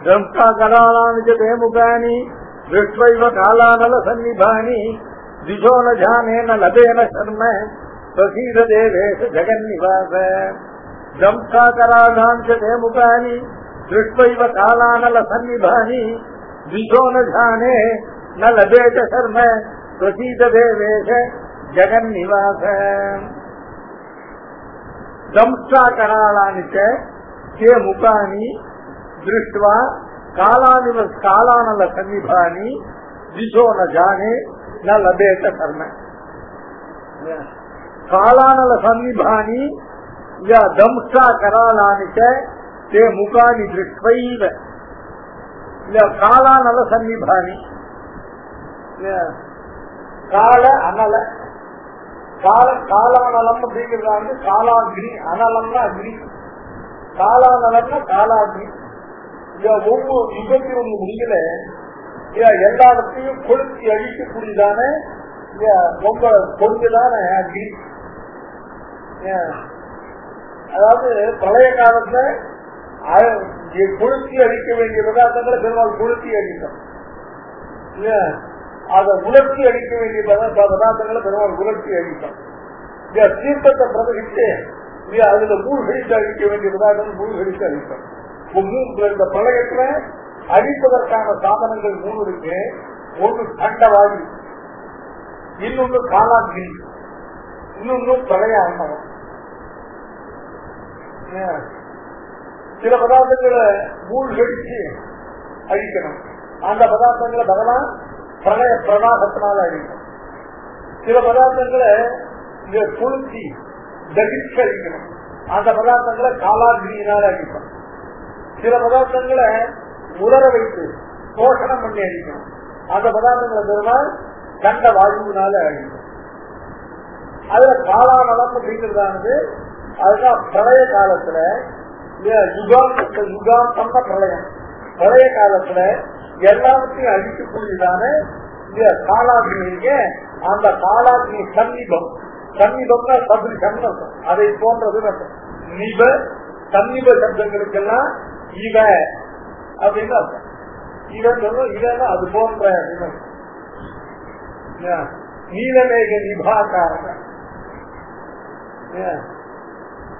ध्वंसाकरालानि च ते मुखानि दृष्ट्वैव कालानलसन्निभानि दिशो न जानेन लभेन शर्म प्रसीद देवेश जगन्निवास ध्वंसाकरालानि च ते मुखानि दृष्ट्वैव कालानलसन्निभानि दिशो न जाने न लभेत शर्म प्रसीद देवेश जगन्निवास ध्वंसाकरालानि च ते मुखानि दृष्ट्वा कालानलसन्निभानि दिशो न जाने न लभेत शर्म कालानलसन्निभानि या ध्वंसाकरालानि च ते मुखानि दृष्ट्वैव कालानलसन्निभानि கால அனல காலானலம் அப்படிங்கிறது காலாக்னி அனலம்னா அக்னி காலானலம்னா காலாக்னி ஒவ்வொரு 21 முடியல எல்லாத்தையும் கொளுத்தி அழிக்கக்கூடியதான ரொம்ப கொஞ்சதான அக்னி. அதாவது பழைய காலத்துல கொளுத்தி அழிக்க வேண்டிய பதார்த்தங்களை பெருமாள் கொளுத்தி அழிக்கும், அதை உலர்த்தி அழிக்க வேண்டிய பதார்த்தங்களை பெருமாள் உலர்த்தி அழிக்கும். தீர்த்தத்தை பிரதகிட்டு அதுல மூழ்கடித்து அழிக்க வேண்டிய பதார்த்தங்கள் மூழ்கடித்து அழிக்கும். இந்த பிரளயத்துல அழிப்பதற்கான சாதனங்கள் 3 இருக்கு. ஒன்று கண்டவாயு, இன்னொன்று காலாக்னி, இன்னொன்று பிரளய அண்ணம். சில பதார்த்தங்களை மூழ்கடிச்சு அழிக்கணும், அந்த பதார்த்தங்களை பகவான் பிரளய பிரவாகத்தினால அழிக்கணும். சில பதார்த்தங்களை கொளுத்தி தகிச்சு அழிக்கணும், அந்த பதார்த்தங்களை காலாக்னியினால அழிக்கணும். சில பதார்த்தங்களை உலர வைத்து போஷணம் பண்ணி அழிக்கணும், அந்த பதார்த்தங்களை பெருமாள் கண்ட வாயுவினால அழிக்கணும். அதுல காலானலம் அப்படிங்கிறதானது அதுதான் பிரளய காலத்துல யுகாந்தம் பிரளயம். பிரளய காலத்துல எல்லாத்தையும் அழிக்கக்கூடியதான காலாக்னி, அந்த காலாக்னி சன்னிபம், சன்னிபம்னா சதுரிசம், அதை போன்றது. நிப சன்னிப சப்தங்களுக்கெல்லாம் இவ அப்படின்னு அர்த்தம். இவன் சொல்லும் இவன் அது போன்ற நீலமேக நிபாக்காரங்க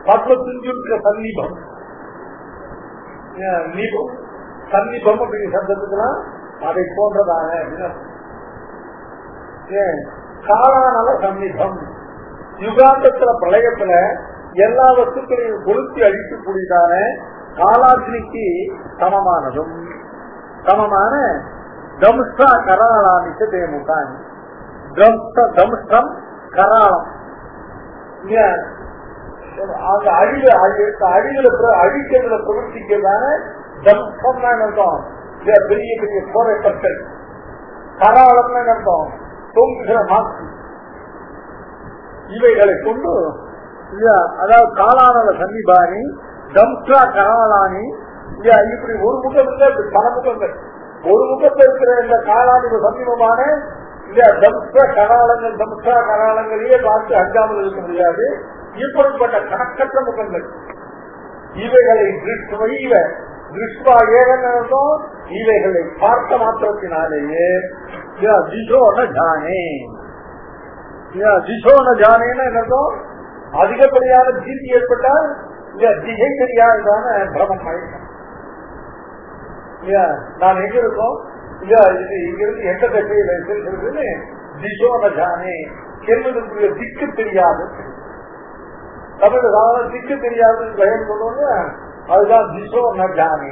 பத்மத்துஞ்சுக்க சன்னிபம், நிபம் சன்னிபம் அப்படிங்கிற சப்தத்துக்கெல்லாம் அதை போன்றதான காலானல சன்னிபம். யுகாந்தத்துல பிரளயத்துல எல்லா வஸ்துக்களையும் கொளுத்தி அழிக்கக்கூடியதான காலாக்னிக்கு சமமானதும் சமமான தம்ஸ்டா கராளாமிச்ச தேமுகான். தம்ஸ்டம் கராளம் அந்த அழிக்கிறதுல பிரவர்த்திக்கிறதான தம்ஸ்டம் அர்த்தம். பெரிய பெரிய போராட்டங்கள். கராளம் அர்த்தம் தொங்குகிற மாசு. இவைகளை கொண்டு அதாவது காலானல சன்னிபாணி தம்ஸ்டா கராளானி, இப்படி ஒரு முகம் இல்லை, பல முகங்கள். ஒரு முகத்தில் இருக்கிற இந்த காலானிவ சமீபமான தம்ஸ்டா கராளங்களையே பார்த்து அஞ்சாமல் இருக்க முடியாது. இப்படிப்பட்ட கணக்கற்ற முகங்கள். இவைகளை திருஷ்வா ஏவனும் இவைகளை பார்த்த மாத்திரத்தினாலேயே திசோன ஜானே. திசோன ஜானேன்னு என்னதும் அதிகப்படியான பீதி ஏற்பட்டால் திசை தெரியாததான பிரமம் ஆயிடும். நான் எங்க இருக்கோம், இங்கிருந்து எந்த திசையில இருக்குன்னு திசோன ஜானே என்பதற்குரிய திக்கு தெரியாது. தமிழ் சாதாரண திக்கு தெரியாதுன்னு பயம் சொல்லுவாங்க, அதுதான் திசோன ஜானே.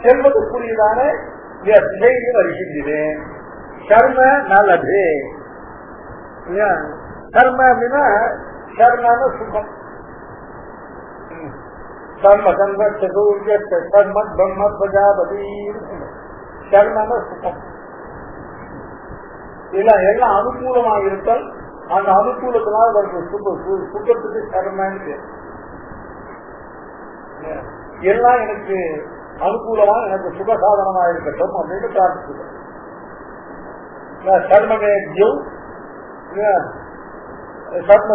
செல்வதற்குரியதான திசையில் வருகின்றேன். கர்ம நல்லது. கர்ம அப்படின்னா கர்மான சுகம். கர்ம கர்மத் பிரம்ம பிரஜாபதி. கர்மன சுகம் எல்லாம் அனுகூலமாக இருத்தல். அந்த அனுகூலத்தினால் சுகத்துக்கு கர்மன்னு எல்லாம் எனக்கு அனுகூலமா எனக்கு சுகசாதனமா இருக்கட்டும் அப்படின்னு பிரார்த்திக்கிறேன். கர்மனேஜ்யம் கர்ம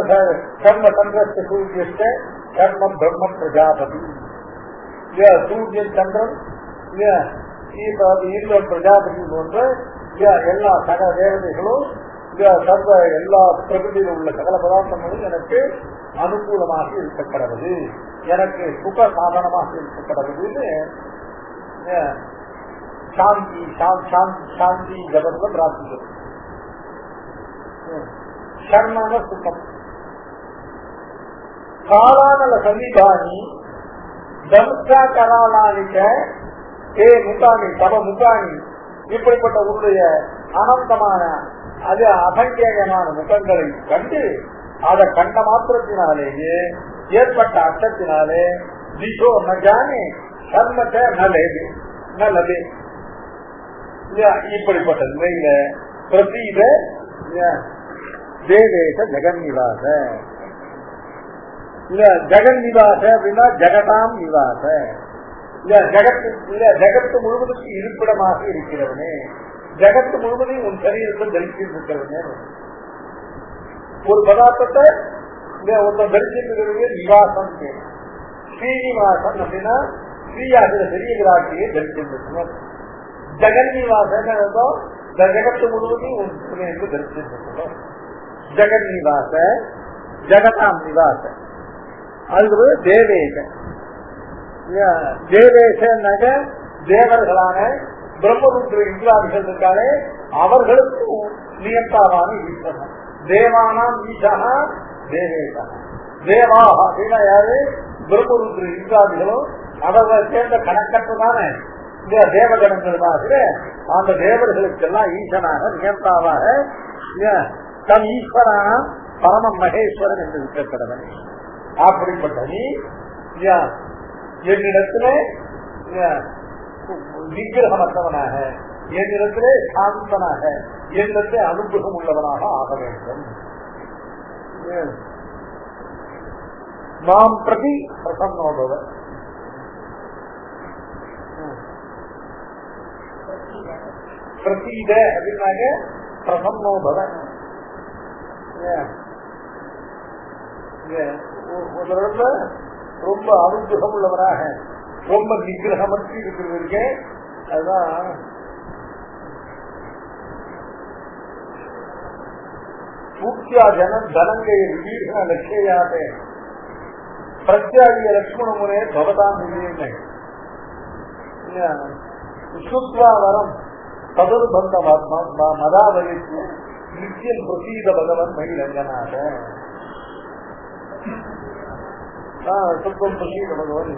சந்திரஸ்த கர்மம் பிரம்ம பிரஜாபதி. சூரியன் சந்திரன் ஈஸ்வரன் பிரஜாபதி போன்ற எல்லா சகல தேவதைகளும் சர்வ எல்லா பிரகிருதியில் உள்ள சகல பதார்த்தங்களும் எனக்கு அனுகூலமாக இருக்கப்படுவது, எனக்கு சுக சாதனமாக இருக்கப்படுவதுன்னு சாந்தி சாந்தி ஜபத்துல பிரார்த்திக்கிறது. சர்மன சுகம் காலானல சமீபானி தம்சா கராலானிக்க ஏ முகாணி தவ முகாணி, இப்படிப்பட்ட உன்னுடைய அனந்தமான அது அசங்கேயமான முகங்களை கண்டு அதை கண்ட மாத்திரத்தினாலேயே ஏற்பட்ட அர்த்தத்தினாலே திசோ நஜானே சர்மத்தை நல்லது இப்படிப்பட்ட நிலையில பிரசீத தேவேஷ ஜெகன்னிவாச ஜெகன்னிவாச அப்படின்னா ஜெகதாம் நிவாச ஜெகத்து முழுவதுக்கு இருப்பிடமாக இருக்கிறவனே, ஜெகத்து முழுவதையும் உன் சரீரத்தை தரிசித்திருக்கிறவனே. ஒரு பதார்த்தத்தை ஒருத்தன் தரிசித்திருக்கிறது நிவாசம். ஸ்ரீனிவாசன் அப்படின்னா ஸ்ரீயாகிற பெரிய விராட்டியை தரிசித்திருக்கணும். ஜெகன்னிவாசன் ஜெகத்து முழுவதையும் உன் துணைக்கு தரிசித்திருக்கணும். ஜெகன்னிவாச ஜெகதாம் நிவாச. அது தேவேஷ. தேவேஷனாக தேவர்களான பிரம்மருத்ர இந்திராதிகள் இருக்காலே அவர்களுக்கும் நியந்தாவான ஈஸ்வரன். தேவானாம் ஈசானா தேவேஷா. தேவாக அப்படின்னா யாரு? பிரம்மருத்ர இந்திராதிகளும் அவர்களை சேர்ந்த கணக்கற்றதான இந்த தேவகணங்களாக அந்த தேவர்களுக்கெல்லாம் ஈசனாக நியந்தாவாக தன் ஈஸ்வரான பரம மகேஸ்வரன் என்று இருக்கப்படுவன். அப்படிப்பட்ட நீ என்னிடத்திலே விக்கிரகமற்றவனாக, என்னிடத்திலே சாந்தனாக, என்னிடத்திலே அனுகிரகம் உள்ளவனாக ஆக வேண்டும். நாம் பிரதி பிரசன்னோபவர் பிரசீத அப்படின்னாக பிரசன்னோபவன். ரொம்ப அனுகிரகம் உள்ளவராக, ரொம்ப நிகிரகமற்றி இருக்கிறது. அதுதான் சூக்யா ஜனம் தனங்கை விபீஷண லட்சியாதே பிரத்யாகிய லட்சுமணமுனே பவதாம் சுத்வா வரம் ததது பந்த மதாவலிக்கு நித்தியம் பிரசீத பகவன் மகிழங்கனாக சுத்தம் பிரசீத பகவன்.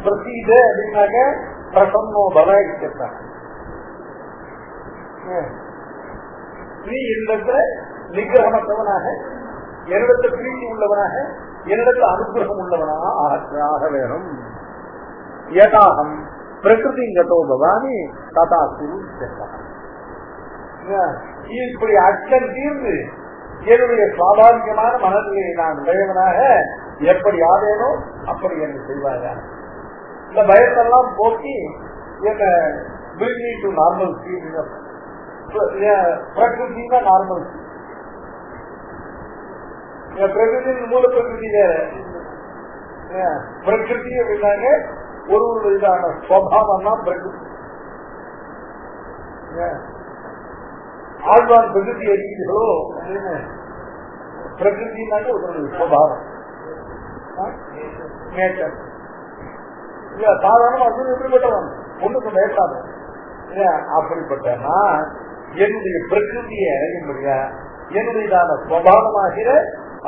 பிரசீத அப்படின்னாக்க பிரசன்னோ பல இருக்கிறான். நீ என்னிடத்துல நிகிரகமற்றவனாக, என்னிடத்தில் பிரீதி உள்ளவனாக, என்னிடத்தில் அனுகிரகம் உள்ளவனாக ஆக வேணும். யதாகம் பிரகிருதிங்கதோ பவானி ததா குரு. இப்படி அச்சம் தீர்ந்து என்னுடைய சுவாபாவிகமான மனநிலையை நான் உடையவனாக எப்படி ஆவேனோ அப்படி என்ன செய்வாங்க. இந்த பயத்தெல்லாம் போக்கி என்ன bring me to normalcy. பிரகிருதி தான் நார்மல். பிரகிருதி மூல பிரகிருதி வேற. பிரகிருதி அப்படின்னாங்க ஒரு இதான சுவாவம் தான் பிரகிருதி. ஆழ்வான் பிரகிருதி அறிகிறீர்களோ அப்படின்னு பிரகிருதினாங்க ஒரு சுவாவம் நேச்சர். சாதாரணமா அது எப்படிப்பட்டவன் ஒண்ணுக்கு மேற்காது. அப்படிப்பட்டனா என்னுடைய பிரகிருதியை அறியும்படியா, என்னுடையதான சுவாவமாகிற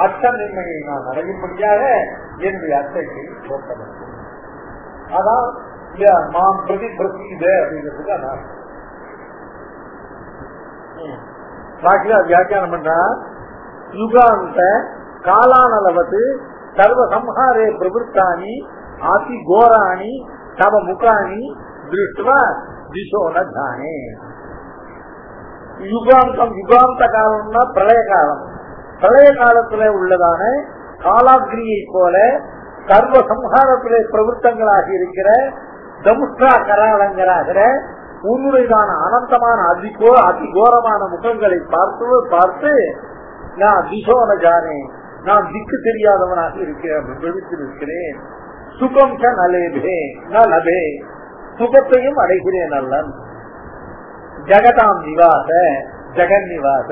அச்சமின்மையை நான் அடையும்படியாக என்னுடைய அச்சைக்கு போட்டவன். அதான் மாம் பிரதி பிரசித அப்படிங்கிறதுக்கு அதான் பாக்கியா வியாக்கியானம் பண்றா. யுகாந்த காலானலவது சர்வசம்ஹாரே பிரவருத்தானி ஆதி கோராணி தவ முகாணி திருஷ்டுவா திசோ நானே. யுகாந்தம் யுகாந்த காலம்னா பிரளய காலம். பிரளய காலத்துல உள்ளதான காலாக்னியை போல சர்வசம்ஹாரத்திலே பிரவருத்தங்களாக இருக்கிற தமுஷ்டா கராளங்களாகிற உன்னுடையதான அனந்தமான அதிகோரமான முகங்களை பார்த்து நான் திசோன ஜானே, நான் திக்கு தெரியாதவனாக இருக்கிறேன். சுகம் நலேபே நலபே, சுகத்தையும் அடைகிறேன் அல்லன். ஜெகதாம் நிவாச ஜெகன் நிவாச,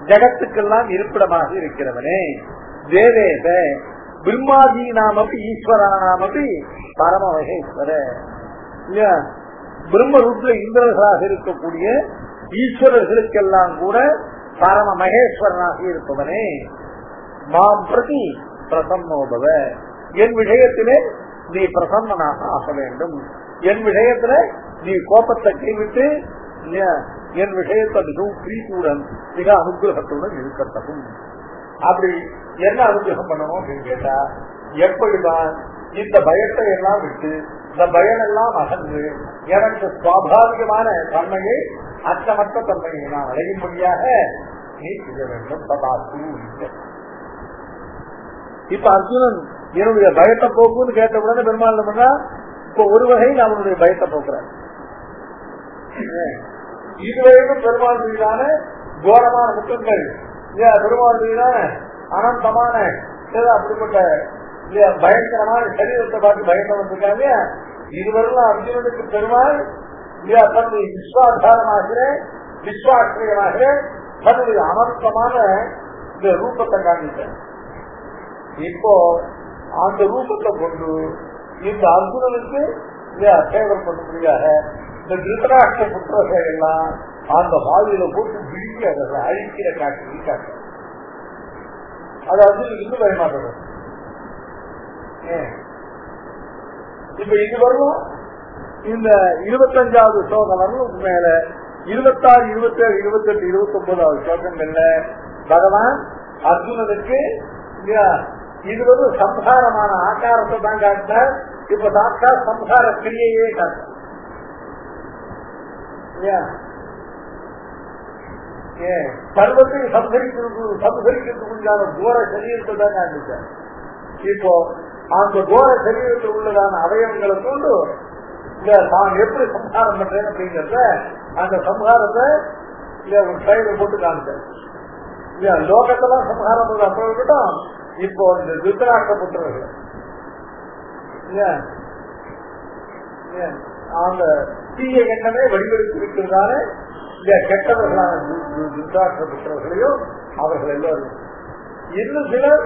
ஜகத்துக்கெல்லாம் இருப்பிடமாக இருக்கிறவனே. தேவேச பிரம்மாதீனாமபி ஈஸ்வரானாமபி பரம மகேஸ்வர, பிரம்மரூப்ல இந்திரர்களாக இருக்கக்கூடிய ஈஸ்வரர்களுக்கெல்லாம் கூட பரம மகேஸ்வரனாக இருப்பவனே. மாம் பிரதி பிரசன்னோபவ, என் விஷயத்திலே நீ பிரசன்னனாக ஆக வேண்டும். என் விஷயத்துல நீ கோபத்தை கைவிட்டு என் விஷயத்தை மிகவும் பிரீத்தியுடன் மிக அனுகிரகத்துடன் இருக்கட்டும். அப்படி என்ன அனுகிரகம் பண்ணணும் அப்படின்னு கேட்டா, எப்படிதான் இந்த பயத்தை எல்லாம் விட்டு இந்த பயம் எல்லாம் அகன்று எனக்கு சுவாபாவிகமான தன்மையை அச்சமற்ற தன்மையை நான் அடையும்படியாக நீ செய்ய வேண்டும். இப்ப அர்ஜுனன் என்னுடைய பயத்தை போக்குன்னு கேட்ட உடனே பெருமாள் பண்ணா, இப்ப ஒரு வகையில் அவனுடைய பயத்தை போக்குறார். இதுவரைக்கும் பெருமாள் மீதான கோரமான முத்தங்கள், பெருமாள் மீதான அனந்தமான அப்படிப்பட்ட பயங்கரமான சரீரத்தை பார்த்து பயந்து வந்திருக்காங்க. இதுவரைக்கும் அர்ஜுனனுக்கு பெருமாள் தன்னுடைய விஸ்வாதாரமாக விஸ்வாசிரியமாக தன்னுடைய அனந்தமான இந்த ரூபத்தை காண்பித்தார். இப்போ அந்த ரூபத்தை கொண்டு இந்த அர்ஜுனனுக்கு சேவர் பண்ணும்படியாக இந்த திருதராஷ்டிர புத்திரர்கள் எல்லாம் அந்த வாயில போட்டு விழுங்கி அதை அழிக்கிற காட்சி காட்டு. அது அர்ஜுனுக்கு இன்னும் பயமாட்டது. இப்ப இது வரலும் இந்த 25வது ஸ்லோகம் வரலும் மேல 26, 27, 28, 29வது ஸ்லோகங்கள்ல பகவான் அர்ஜுனனுக்கு இது வந்து சம்ஹாரமான ஆக்காரத்தை தான் காட்டினார். இப்ப சாட்சா சம்ஹார கிரியையே காட்டு. சர்வத்தை சம்ஹரிக்கிறதுக்குள்ளான கோர சரீரத்தை தான் காண்பிச்சார். இப்போ அந்த கோர சரீரத்தில் உள்ளதான அவயவங்களை கொண்டு தான் எப்படி சம்ஹாரம் பண்றேன் அப்படிங்கிறத அந்த சம்ஹாரத்தை ஒரு சைடு போட்டு காமிச்சார். லோகத்தெல்லாம் சம்ஹாரம் அப்ப இருக்கட்டும். இப்போ இந்த திருதராஷ்டிர புத்திரர்கள் அந்த தீய எண்ணமே வடிவெடுத்து இருக்கிறதால இந்த கெட்டவர்களான திருதராஷ்டிர புத்திரர்களையும் அவர்கள் எல்லோரும் இன்னும் சிலர்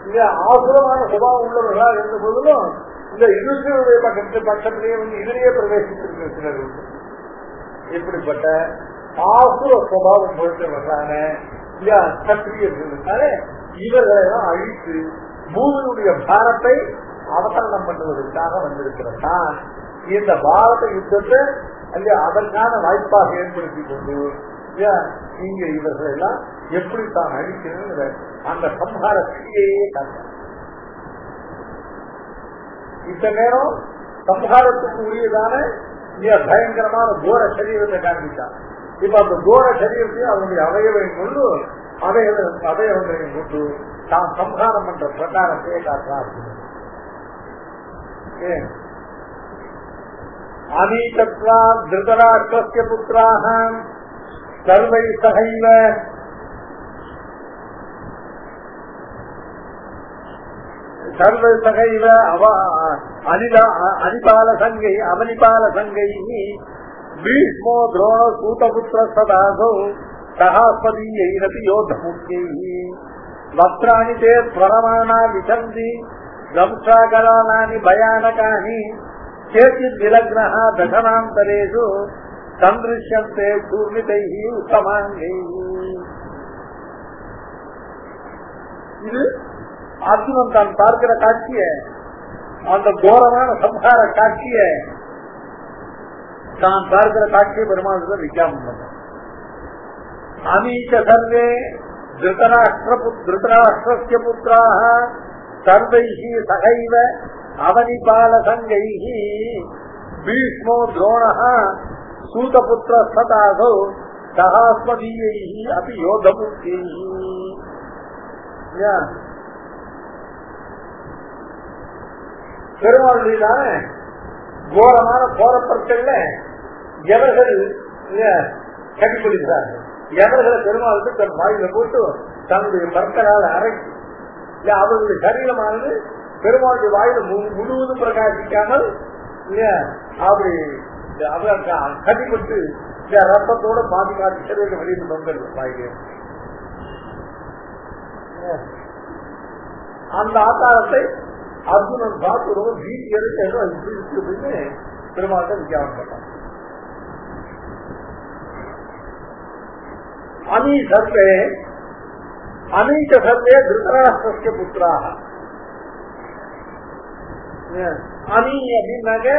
இந்த ஆசுரமான சுபாவம் உள்ளவர்களாக இருந்த போதிலும் இந்த யுதிஷ்டருடைய பக்கத்திலேயே வந்து இதிலேயே பிரவேசித்திருக்கிற சிலர் உண்டு. இப்படிப்பட்ட ஆசுர சுபாவம் பொறுத்தவர்களான சத்திரியர்கள் இவர்களை எல்லாம் அழித்து பூமியுடைய பாரத்தை அவசரணம் பண்ணுவதற்காக வந்திருக்கிறதான் இந்த பாரத யுத்தத்தை அதற்கான வாய்ப்பாக ஏற்படுத்தி கொண்டு இங்க இவர்கள் எல்லாம் எப்படி தான் அழிக்கிறது அந்த சம்ஹார கிரியையே காட்ட. இந்த நேரம் சம்ஹாரத்துக்கு உரியதான பயங்கரமான கோர சரீரத்தை காண்பித்தார். இப்ப அந்த கோர சரீரத்தையும் அவனுடைய அவயவையும் கொண்டு அவயவங்களையும் கொண்டு தான் சம்ஹாரம் என்ற பிரகாரத்தையே காட்டுறார். அநீதத்வா திருதராஷ்டிரஸ்ய புத்ராஹ சர்வை சகைவ சர்வை சகைவ அனிபால சங்கை அவனிபால சங்கை பீஷ்மோ துரோண சூதபுத்திர சதாசோ சகாஸ்பதீயைரபி யோதமுக்யை வக்ராணி தே ஸ்வரமானா விசந்தி தம்சாகராணானி பயானகானி கேச்சித் விலக்னஹ தசனாந்தரேஷு சந்திருஷ்யந்தே சூர்ணிதைஹி உத்தமாங்கைஹி. இது அர்ஜுனன் தான் பார்க்கிற காட்சிய, அந்த கோரமான சம்ஹார காட்சிய தான் பார்க்கிற காட்சியை பெருமாள் விஞ்ஞாபனம் பண்ண. அமீச்ச சர்வே திருதராஷ்டிரஸ்ய புத்ராஹ சர்வைஹி சகைவ அவனிபால சங்கைஹி பீஷ்மோ துரோணஹ சூதபுத்திர சதாசோ சகாஸ்மதீயைஹி அபி யோதமுக்தைஹி. பெருமாளுடையதான கோரமான கோரப்பற்கள்ல எவர்கள் கட்டிப்பிடிக்கிறார்கள், எவர்களை பெருமாளுக்கு தன் வாயில போட்டு தன்னுடைய பற்களால் அரைச்சி அவர்களுடைய சரீரமானது பெருமாளுடைய வாயில முழுவதும் பிரகாசிக்காமல் அப்படி கடிபட்டு ரத்தத்தோட பாதி காட்சி சரீரத்தை வெளியில் தொங்கல் வாயிலே. அந்த ஆதாரத்தை அர்ஜுனன் பார்த்து ரொம்ப வீட்டு எடுத்து அப்படின்னு பெருமாள்கிட்ட விஞ்ஞானம் பண்ணான். அனி சர்வே அனீச்ச சர்வே திருதராஷ்டிரஸ்ய புத்திராக. அனி அப்படின்னாக்க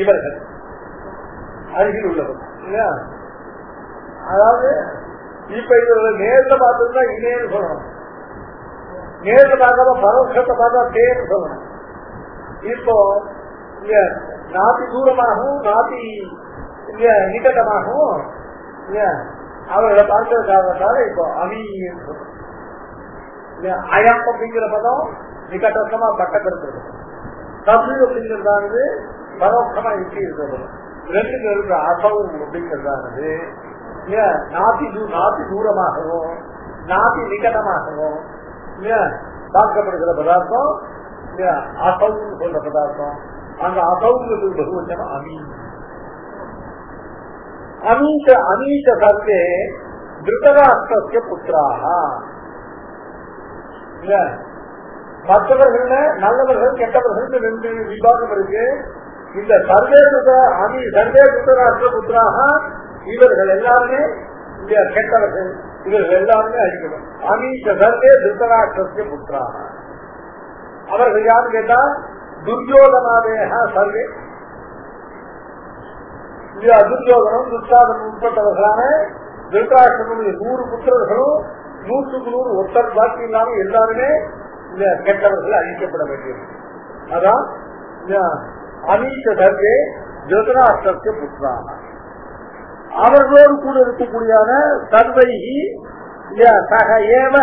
இவர்கள் அருகில் உள்ளவர் இல்லையா? அதாவது இப்ப இவர்கள் நேர்ல பார்த்ததுன்னா இணையன்னு சொல்லணும், நேர்ல பார்க்காம பரோட்சத்தை பார்த்தா தேர்ன்னு சொல்லணும். இப்போ நாத்தி தூரமாகவும் நாத்தி நிகட்டமாகவும் அவர்களை பார்க்கறதுக்காக இப்போ அமீன்னு சொல்லணும். அயம் அப்படிங்கிற பதம் நிகட்டமா பட்டத்திற்கு, தபு அப்படிங்கிறதானது பரோட்சமா இருக்கு இருக்கிறது. ரெண்டு இருக்கிற அசவும் அப்படிங்கிறதானது நாத்தி தூரமாகவும் நாத்தி நிகட்டமாகவும் பார்க்கப்படுகிற பதார்த்தம் அசவுன்னு சொல்ற பதார்த்தம். அந்த அசவுங்கிறது பகுவச்சனம் அமீன். அனீச்ச சர்வே திருதராஷ்டிரஸ்ய புத்திராக. மற்றவர்கள் நல்லவர்கள் கெட்டவர்கள் ரெண்டு விபாகம் இருக்கு. இந்த சர்வே திருதராஷ்டிர புத்திராக இவர்கள் எல்லாருமே கெட்டவர்கள், இவர்கள் எல்லாருமே அழிக்கணும். அனீச்ச சர்வே திருதராஷ்டிரஸ்ய புத்திராக. அவர்கள் யாரு கேட்டா துரியோதனாதேக சர்வே. துரியோதனம் துர்சாதனம் உட்பட்டவர்களான திருதராஷ்டிரனுடைய 100 புத்திரர்களும் 100க்கு 100 ஒருத்தர் பாக்கி இல்லாம எல்லாருமே கெட்டவர்கள் அழிக்கப்பட வேண்டியது. அதான் அனீச்ச சர்வே திருதராஷ்டிரஸ்ய புத்திராக. அவர்களோடு கூட இருக்கக்கூடியான சர்வைகி சக ஏவ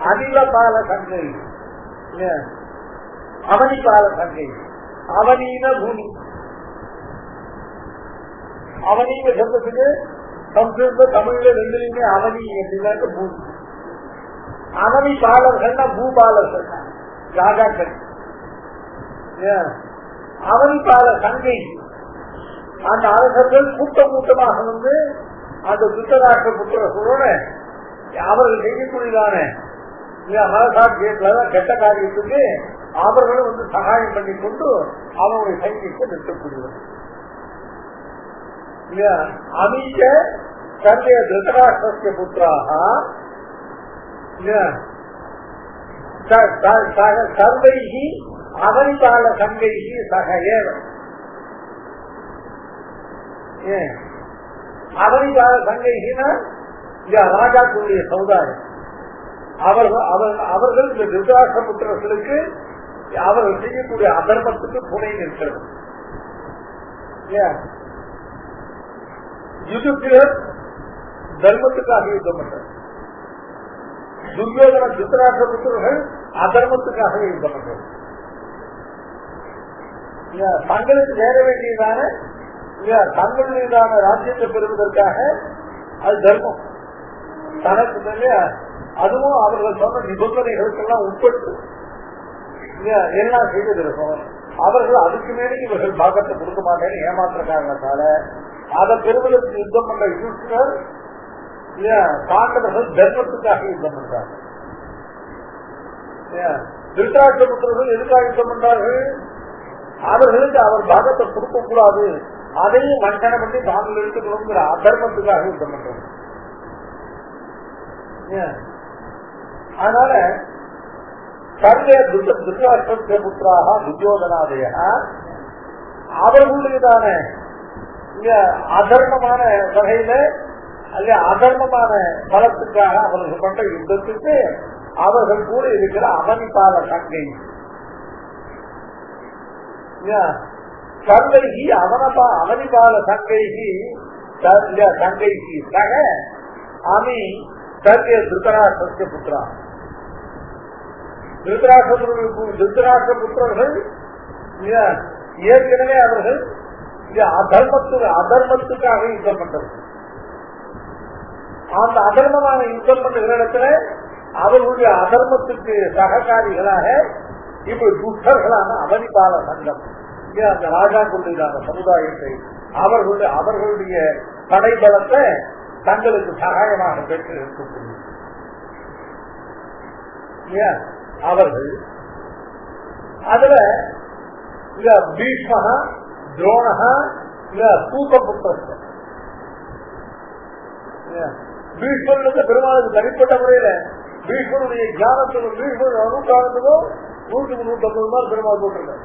அனிலபால சங்கை, அவனிபால சங்கை, அவனீன பூமி. அவனீன சப்தத்துக்கு சம்ஸ்கிருத தமிழ்ல ரெண்டுலையுமே அவனி அப்படின்னாக்க பூமி. அவனி பாலர்கள்னா பூபாலர்கள் ராஜாக்கள். அவனி பால சங்கை அந்த அரசர்கள் கூட்டமாக வந்து அந்த திருதராஷ்டிர புத்திரர்களோட அவர்கள் செய்யக்கூடியதான மனசாட்சியத்துலதான் கெட்ட காரியத்துக்கு அவர்களும் வந்து சகாயம் பண்ணி கொண்டு அவங்களுடைய சைன்யத்தை நிறுத்தக்கூடியவர். அமீச்ச சர்வே திருதராஷ்டிரஸ்ய புத்திராக சர்வைகி அவனிபால சங்கைகி சக ஏவ. அவனிபால சங்கைகினா ராஜாக்களுடைய சமுதாயம். அவர்கள் இந்த திருதராஷ்டிர புத்திரர்களுக்கு அவர்கள் செய்யக்கூடிய அதர்மத்துக்கு துணை நிற்கிறது. யுதிஷ்டிரர் தர்மத்துக்காக யுத்தம் பண்றார், துரியோதன திருதராஷ்டிர புத்திரர்கள் அதர்மத்துக்காக யுத்தம் பண்றார். தங்களுக்கு சேர வேண்டியதான தங்களுடையதான ராஜ்யத்தை பெறுவதற்காக அது தர்மம் தனக்கு மேலே, அதுவும் அவர்கள் சொன்ன நிபந்தனைகளுக்கெல்லாம் உட்பட்டு எல்லாம் செய்திருக்கும். அவர்கள் அதுக்கு மேலே இவர்கள் பாகத்தை கொடுக்க மாட்டேன்னு ஏமாற்ற காரணத்தால அதை பெறுவதற்கு யுத்தம் பண்ற யுதிஷ்டிரர் பாண்டவர்கள் தர்மத்துக்காக யுத்தம் பண்றாங்க. திருதராஷ்டிர புத்திரர்கள் எதுக்காக யுத்தம் பண்றார்கள்? அவர்களுக்கு அவர் பாகத்தை கொடுக்க கூடாது, அதையும் வஞ்சனை பண்ணி தாங்கள் எடுத்துக்கணுங்கிற அதர்மத்துக்காக யுத்தம் பண்றாங்க. அதனால சர்வே திருதராஷ்டிர புத்திராக துரியோதனாதய அவர்களுடையதான அதர்மமான வகையில அல்ல அதர்மமான பலத்துக்காக அவர்கள் பண்ற யுத்தத்துக்கு அவர்கள் கூட இருக்கிற அவனிபால சங்கை சர்வைகி அவனிபால சங்கைகி சங்கைகி சக அமி சர்வே திருதராஷ்டிரஸ்ய புத்திரா. திருதராஷ்டிர புத்திரர்கள் ஏற்கனவே அவர்கள் அதர்மத்துக்காக யுத்தம் பண்றது. அந்த அதர்மமான யுத்தம் பண்ணுகிற இடத்துல அவர்களுடைய அதர்மத்துக்கு சககாரிகளாக இப்ப துஷ்டர்களான அவதிபால சங்கம் அந்த ராஜா கொண்டுதான சமுதாயத்தை அவர்களுடைய படைபலத்தை தங்களுக்கு சகாயமாக பெற்று இருக்கக்கூடிய அவர்கள் அதுல பீஷ்மஹ துரோணஹ சூதபுத்திரன் பீஷ்மருக்கு பெருமாளுக்கு தனிப்பட்ட முறையில பீஷ்மருடைய ஞானத்துக்கும் பீஷ்மருடைய அனுஷ்டானத்துக்கும் 100-150 மார்க் பெருமாள் போட்டிருக்காரு.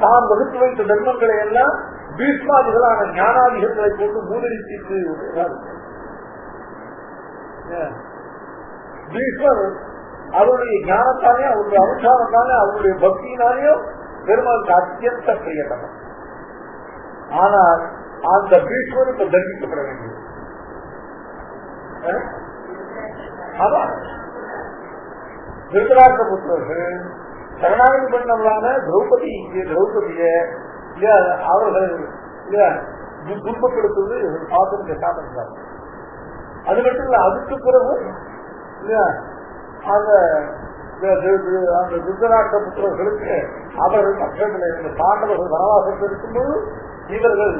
தான் வகுத்து வைத்த தர்மங்களை எல்லாம் பீஷ்மாதிகளான ஞானாதிகளை போட்டு மூதரித்து பீஷ்மர் அவருடைய ஞானத்தாலே அவருடைய அனுஷ்டானத்தாலே அவருடைய பக்தியினாலேயும் பெருமாளுக்கு அத்தியந்த பிரியத்தனம். ஆனால் அந்த பீஷ்மருக்கு தண்டிக்கப்பட வேண்டியது. திருதராஷ்டிர புத்திரர்கள் சரணாகதி பண்ணவளான திரௌபதிய அவர்கள் துன்பப்படுத்துவது பார்த்து கேட்காம இருந்தாங்க. அது மட்டும் இல்ல, அதுக்கு பிறகு அந்த திருதராஷ்டிர புத்திரர்களுக்கு அவர்கள் பக்கத்தில் இருந்த பாண்டவர்கள் வனவாசத்தில் இருக்கும்போது இவர்கள்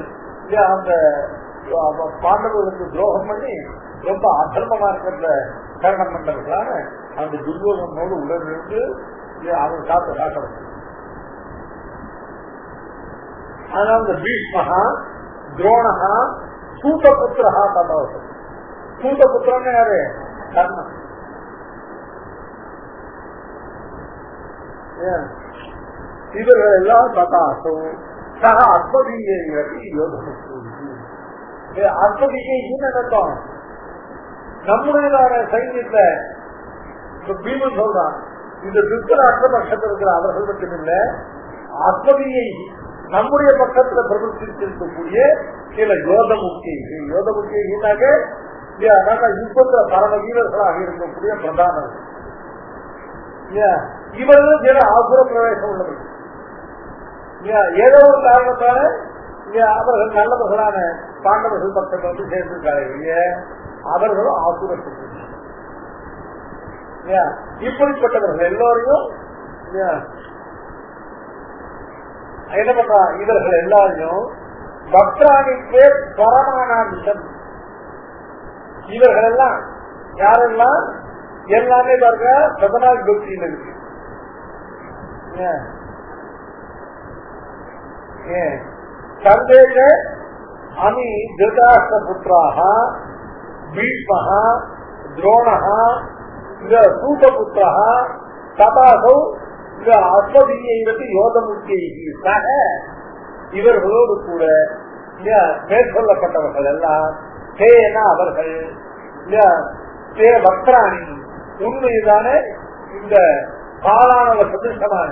அந்த பாண்டவர்களுக்கு துரோகம் பண்ணி ரொம்ப அதர்மமா இருக்கிற கரணம் பண்றதுக்கான அந்த துர்யோகனோடு உடனிருந்து அவங்க காத்த காட்டணும். அதனால இந்த பீஷ்மஹா துரோணஹா சூதபுத்திரஹா தபாவசம். சூதபுத்திரன்னு யாரு? கர்ணன். இவர்கள் எல்லாம் ததாசம் சக அத்மதீயை யோகம். அத்மதீயை நடக்கும் நம்முடையதான சைன்யத்தை பீமன் சொல்றான். இந்த திருத்தராஷ்டிர பட்சத்தில் இருக்கிற அவர்கள் மட்டும் இல்ல, அத்மதியை நம்முடைய பக்கத்தில் பிரபுத்திருக்கக்கூடிய சில யோத முக்கியனாக யுத்தத்துல பரம வீரர்களாக இருக்கக்கூடிய பிரதானர்கள் இவர்கள் சில ஆசுர பிரவேசம் உள்ளவர்கள். ஏதோ ஒரு காரணத்தால அவர்கள் நல்லவர்களான பாண்டவர்கள் பக்கத்தில் வந்து சேர்ந்திருக்காங்க. அவர்களும் ஆசுரப்பட்டு இப்படிப்பட்டவர்கள் எல்லோரையும் என்ன பண்றா? இவர்கள் எல்லாரையும் பக்ராணிக்கே பரமானாமிஷம். இவர்கள் எல்லாம் யாரெல்லாம் எல்லாமே பாருங்க பிரதனாதி பக்தியில் இருக்கு. சந்தேக அமி திருதராஷ்டிர புத்திராக பீஷ்மஹ துரோணஹ சூதபுத்திரஹ தபாசௌ அஸ்வதீயைக்கு யோதமுக்கியை சக இவர்களோடு கூட மேற்கொள்ளப்பட்டவர்கள் எல்லாம் தேனா அவர்கள் தே வக்ராணி உண்மைதான இந்த காலானவ சதுஷமான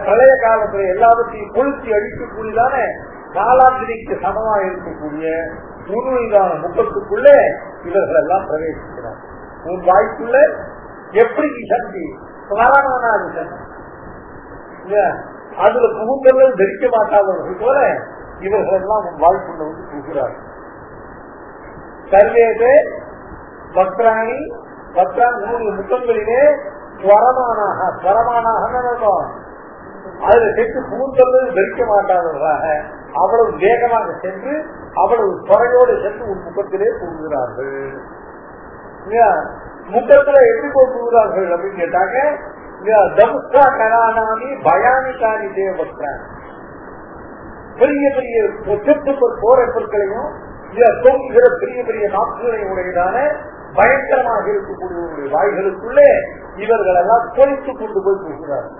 பிரளய காலத்தில் எல்லாவற்றையும் கொளுத்தி அழிக்கக்கூடியதான காலாந்திரிக்கு சமமாக இருக்கக்கூடிய உண்மைதான முகத்துக்குள்ளே இவர்கள் எல்லாம் பிரவேசிக்கிறார். உன் வாய்ப்புள்ள எப்படி சக்தி ஸ்மரணமான அதுல புகுந்தவர்கள் தரிக்க மாட்டாதவர்கள் போல இவர்கள் எல்லாம் உன் வாய்ப்புள்ள வந்து புகுகிறார்கள். சர்வேதே பக்ராணி மூணு முகங்களிலே ஸ்வரமானாக அதுல சென்று புகுந்தவர்கள் தரிக்க மாட்டாதவர்களாக அவ்வளவு வேகமாக சென்று அவ்வளவு துறையோடு சென்று உன் முகத்திலே புகுகிறார்கள். முகத்துல எப்படி போகிறார்கள் அப்படின்னு கேட்டாங்க. தமுஷ்கா கலானாமி பயானிகானி தேவபக்ராணி பெரிய பெரிய போரை பொருட்களையும் தொங்குகிற பெரிய பெரிய நாட்களையும் உடையதான பயங்கரமாக இருக்கக்கூடிய வாய்களுக்குள்ளே இவர்கள் எல்லாம் தொலைத்து கொண்டு போய் போகிறார்கள்.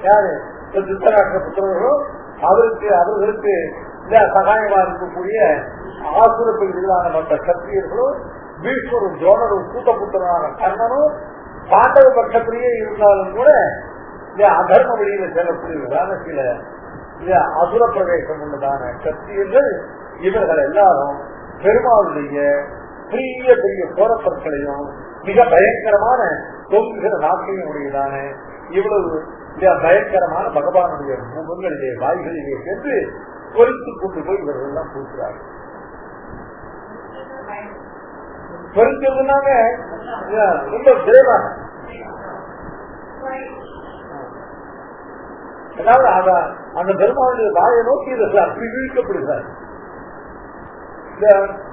யாரு? திருத்தராஷ்டிர புத்திரர்களும் அவர்களுக்கு சகாயமாக இருக்கக்கூடிய ஆசுர பிரிவுகளான மற்ற சத்திரியர்களும் பீஷ்மரும் துரோணரும் சூதபுத்திரனான கர்ணனும் பாண்டவ பட்சத்திலேயே இருந்தாலும் கூட அதர்ம வழியில செல்லக்கூடியதான சில அசுர பிரவேசம் உள்ளதான சத்தியர்கள் இவர்கள் எல்லாரும் பெருமாளுடைய பெரிய பெரிய போரப்பொருட்களையும் மிக பயங்கரமான தொங்குகிற நாட்டையும் உடையதான இவ்வளவு பயங்கரமான பகவானுடைய முகங்களிலே வாய்களிலே சென்று பொறித்துக் கொண்டு போய் இவர்கள் எல்லாம் போகிறார்கள். பொறிக்கிறதுனாங்க ரொம்ப விரைவாக. அதாவது அந்த பெருமாளுடைய வாயை நோக்கி இதை அப்படி இழுக்கப்படுகிறார். இந்த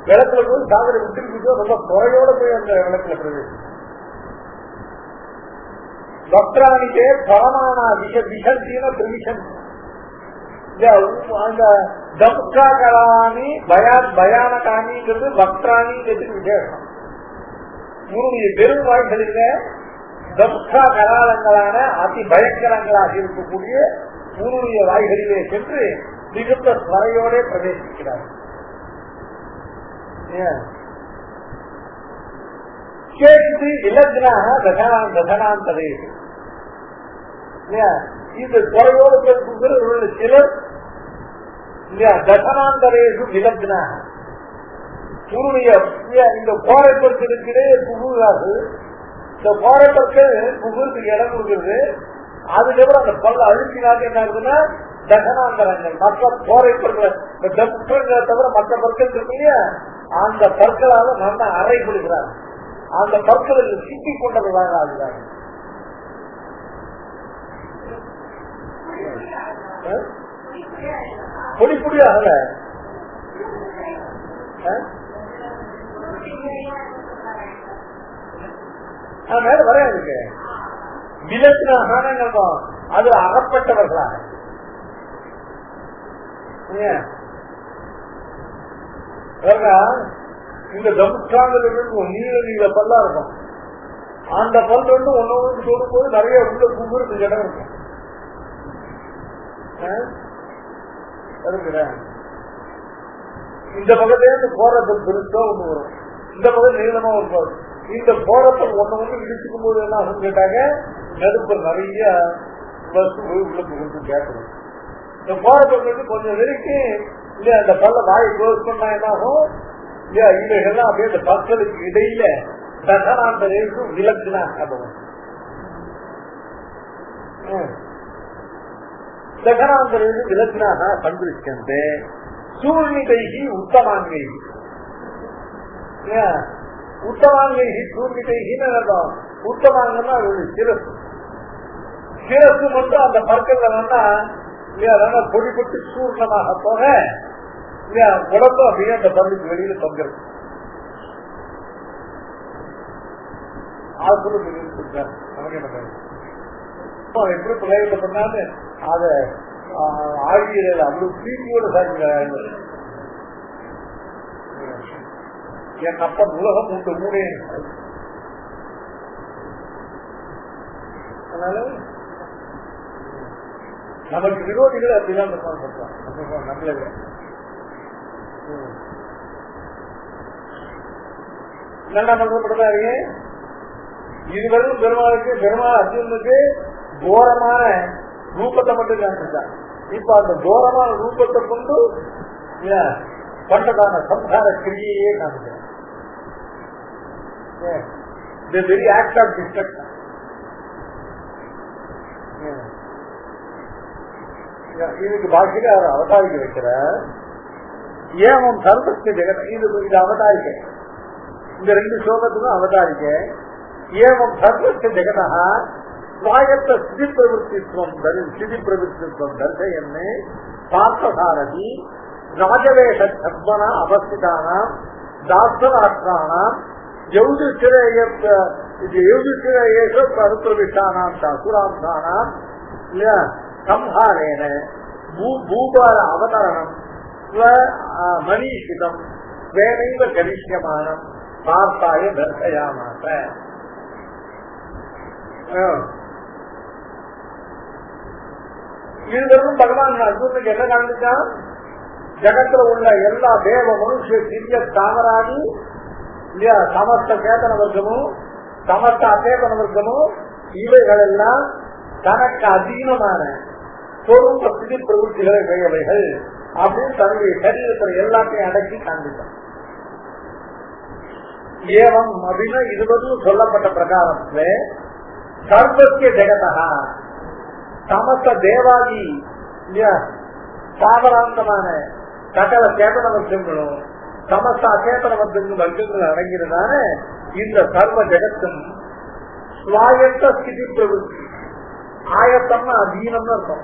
விளக்குல போய் சாகரை விட்டு ரொம்ப குறையோட போய் அந்த விளக்குல பிரவேசம். பக்ராணிக்கே பரமானா விஷந்தீன பிரவிஷன். அந்த தப்காகராணி பயானகாணிங்கிறது பக்ராணிங்கிறது விசேஷம். உன்னுடைய பெரும் வாய்களில தப்கா கராளங்களான அதி பயங்கரங்களாக இருக்கக்கூடிய உன்னுடைய வாய்களிலே சென்று மிகுந்த ஸ்வரையோட பிரவேசிக்கிறார். கேட்டு இலக்னாக தசனாந்தரே இந்த துறையோடு பேசுகிற சிலர் தசனாந்தரேஷு விலக்னாக இந்த கோரைப்பற்களுக்கிடையே புகுகாது. இந்த கோரைப்பற்கள் புகுறதுக்கு இடம் கொடுக்கிறது. அதுக்கப்புறம் அந்த பல்ல அழுத்தினாக்க என்ன இருக்குன்னா தசனாந்தரங்கள். மற்ற கோரைப்பற்களை தவிர மற்ற பற்கள் இருக்கு இல்லையா, அந்த பற்களால நல்லா அறைப்படுகிறார். அந்த பற்களுக்கு சிக்கிக் கொண்டதாக ஆகிறார். பொடி பொடியாகல மேல வரையாதுங்க. விலக்கினாக அது அகப்பட்டவர்களாக இந்த தமுஷ்டாங்க நீல நீல பல்லா இருக்கும். அந்த பல் வந்து ஒன்னு சொல்லும் போது நிறைய உள்ள கும்புறதுக்கு இடம் இருக்கும். இந்த பக்கத்துல போறப்பல் பெருசா ஒண்ணு வரும், இந்த பக்கம் நீளமா ஒரு. இந்த போறப்பல் ஒண்ணு இடிச்சுக்கும் போது என்ன ஆகும் கேட்டாங்க, நெருப்பல் நிறைய பஸ் போய் உள்ள புகுந்து கேட்கணும். இந்த போறப்பல் வந்து கொஞ்சம் நெருக்கி இல்ல அந்த பல்ல வாயை க்ளோஸ் பண்ணா என்ன ஆகும், இவைகள்லாம் அப்படியே அந்த பற்களுக்கு இடையில தசனாந்தரேஷு விலக்னா அபவம். தசனாந்தரேஷு விலக்னாக சந்திருச்சந்தே சூர்ணிதைகி உத்தமாங்கை. உத்தமாங்கை சூர்ணிதைகின்னு அர்த்தம். உத்தமாங்கன்னா சிரசு. சிரசு மட்டும் அந்த பற்கள் வேணா பொடிப்பட்டு சூர்ணமாக போக உடம்பு அப்படியே அந்த பல்லுக்கு வெளியில தொங்கிறது. எப்படி பிரயோகம் பண்ணாரு அத ஆழியில அவ்வளவு பிரீத்தியோட சாதிக்கிறாங்க. என் அப்பன் உலகம் உண்டு மூடே. அதனால நமக்கு விரோதிகள் அப்படிதான் நம்மள என்ன பண்றப்படுறாரு. இதுவரையும் பெருமாள் அர்ஜுனுக்கு கோரமான ரூபத்தை மட்டும் காமிச்சான். இப்ப அந்த கோரமான ரூபத்தை கொண்டு பண்றதான சம்ஹார கிரியையே காமிச்சான். Very act of destruction. இதுக்கு பாக்கியில அவர் அவதாரிக்க வைக்கிற ஏவம் சர்வஸ்ய ஜெகத். இது அவதாரிக்க. இந்த ரெண்டு ஸ்லோகத்துக்கும் அவதாரிக்க. ஏவம் சர்வஸ்ய ஜெகதா ஸ்வாயத்த ஸ்திதி பிரவருத்தித்வம் தர்சயன்னு பார்த்தசாரதி ராஜவேஷ சத்மனா அவஸ்திதானாம் தாஸ்தராஷ்டிராணாம் யௌதிஷ்டிரேஷானாம் அசுராம்சானாம் சம்ஹாரேன பூபால அவதரணம் மனீஷிதம் வேணைவ கரிஷ்யமானம் பார்த்தாய தர்சயாமாச. இதுவரைக்கும் பகவான் அர்ஜுனுக்கு என்ன காண்பிச்சான், ஜகத்துல உள்ள எல்லா தேவ மனுஷ சிறிய தாமராணி இல்லையா, சமஸ்த சேதன வர்க்கமும் சமஸ்த அச்சேதன வர்க்கமும் இவைகள் எல்லாம் தனக்கு அதீனமான சொரூப சிதி பிரவృத்திகளை உடையவைகள் அப்படின்னு தன்னுடைய சரீரத்தில் எல்லாத்தையும் அடக்கி காண்பித்தான். ஏவம் அப்படின்னா இதுவரையும் சொல்லப்பட்ட பிரகாரத்துல சர்வஸ்ய ஜெகதா சமஸ்த தேவாதி சாவராந்தமான சகல சேதன வர்க்கங்களும் சமஸ்த அச்சேதன வர்க்கங்கள் அடங்கிறதான இந்த சர்வ ஜெகத்தும் சுவாயத்த ஸ்திதி பிரவருத்தி. ஆயத்தம்னா அதீனம்னு இருக்கும்.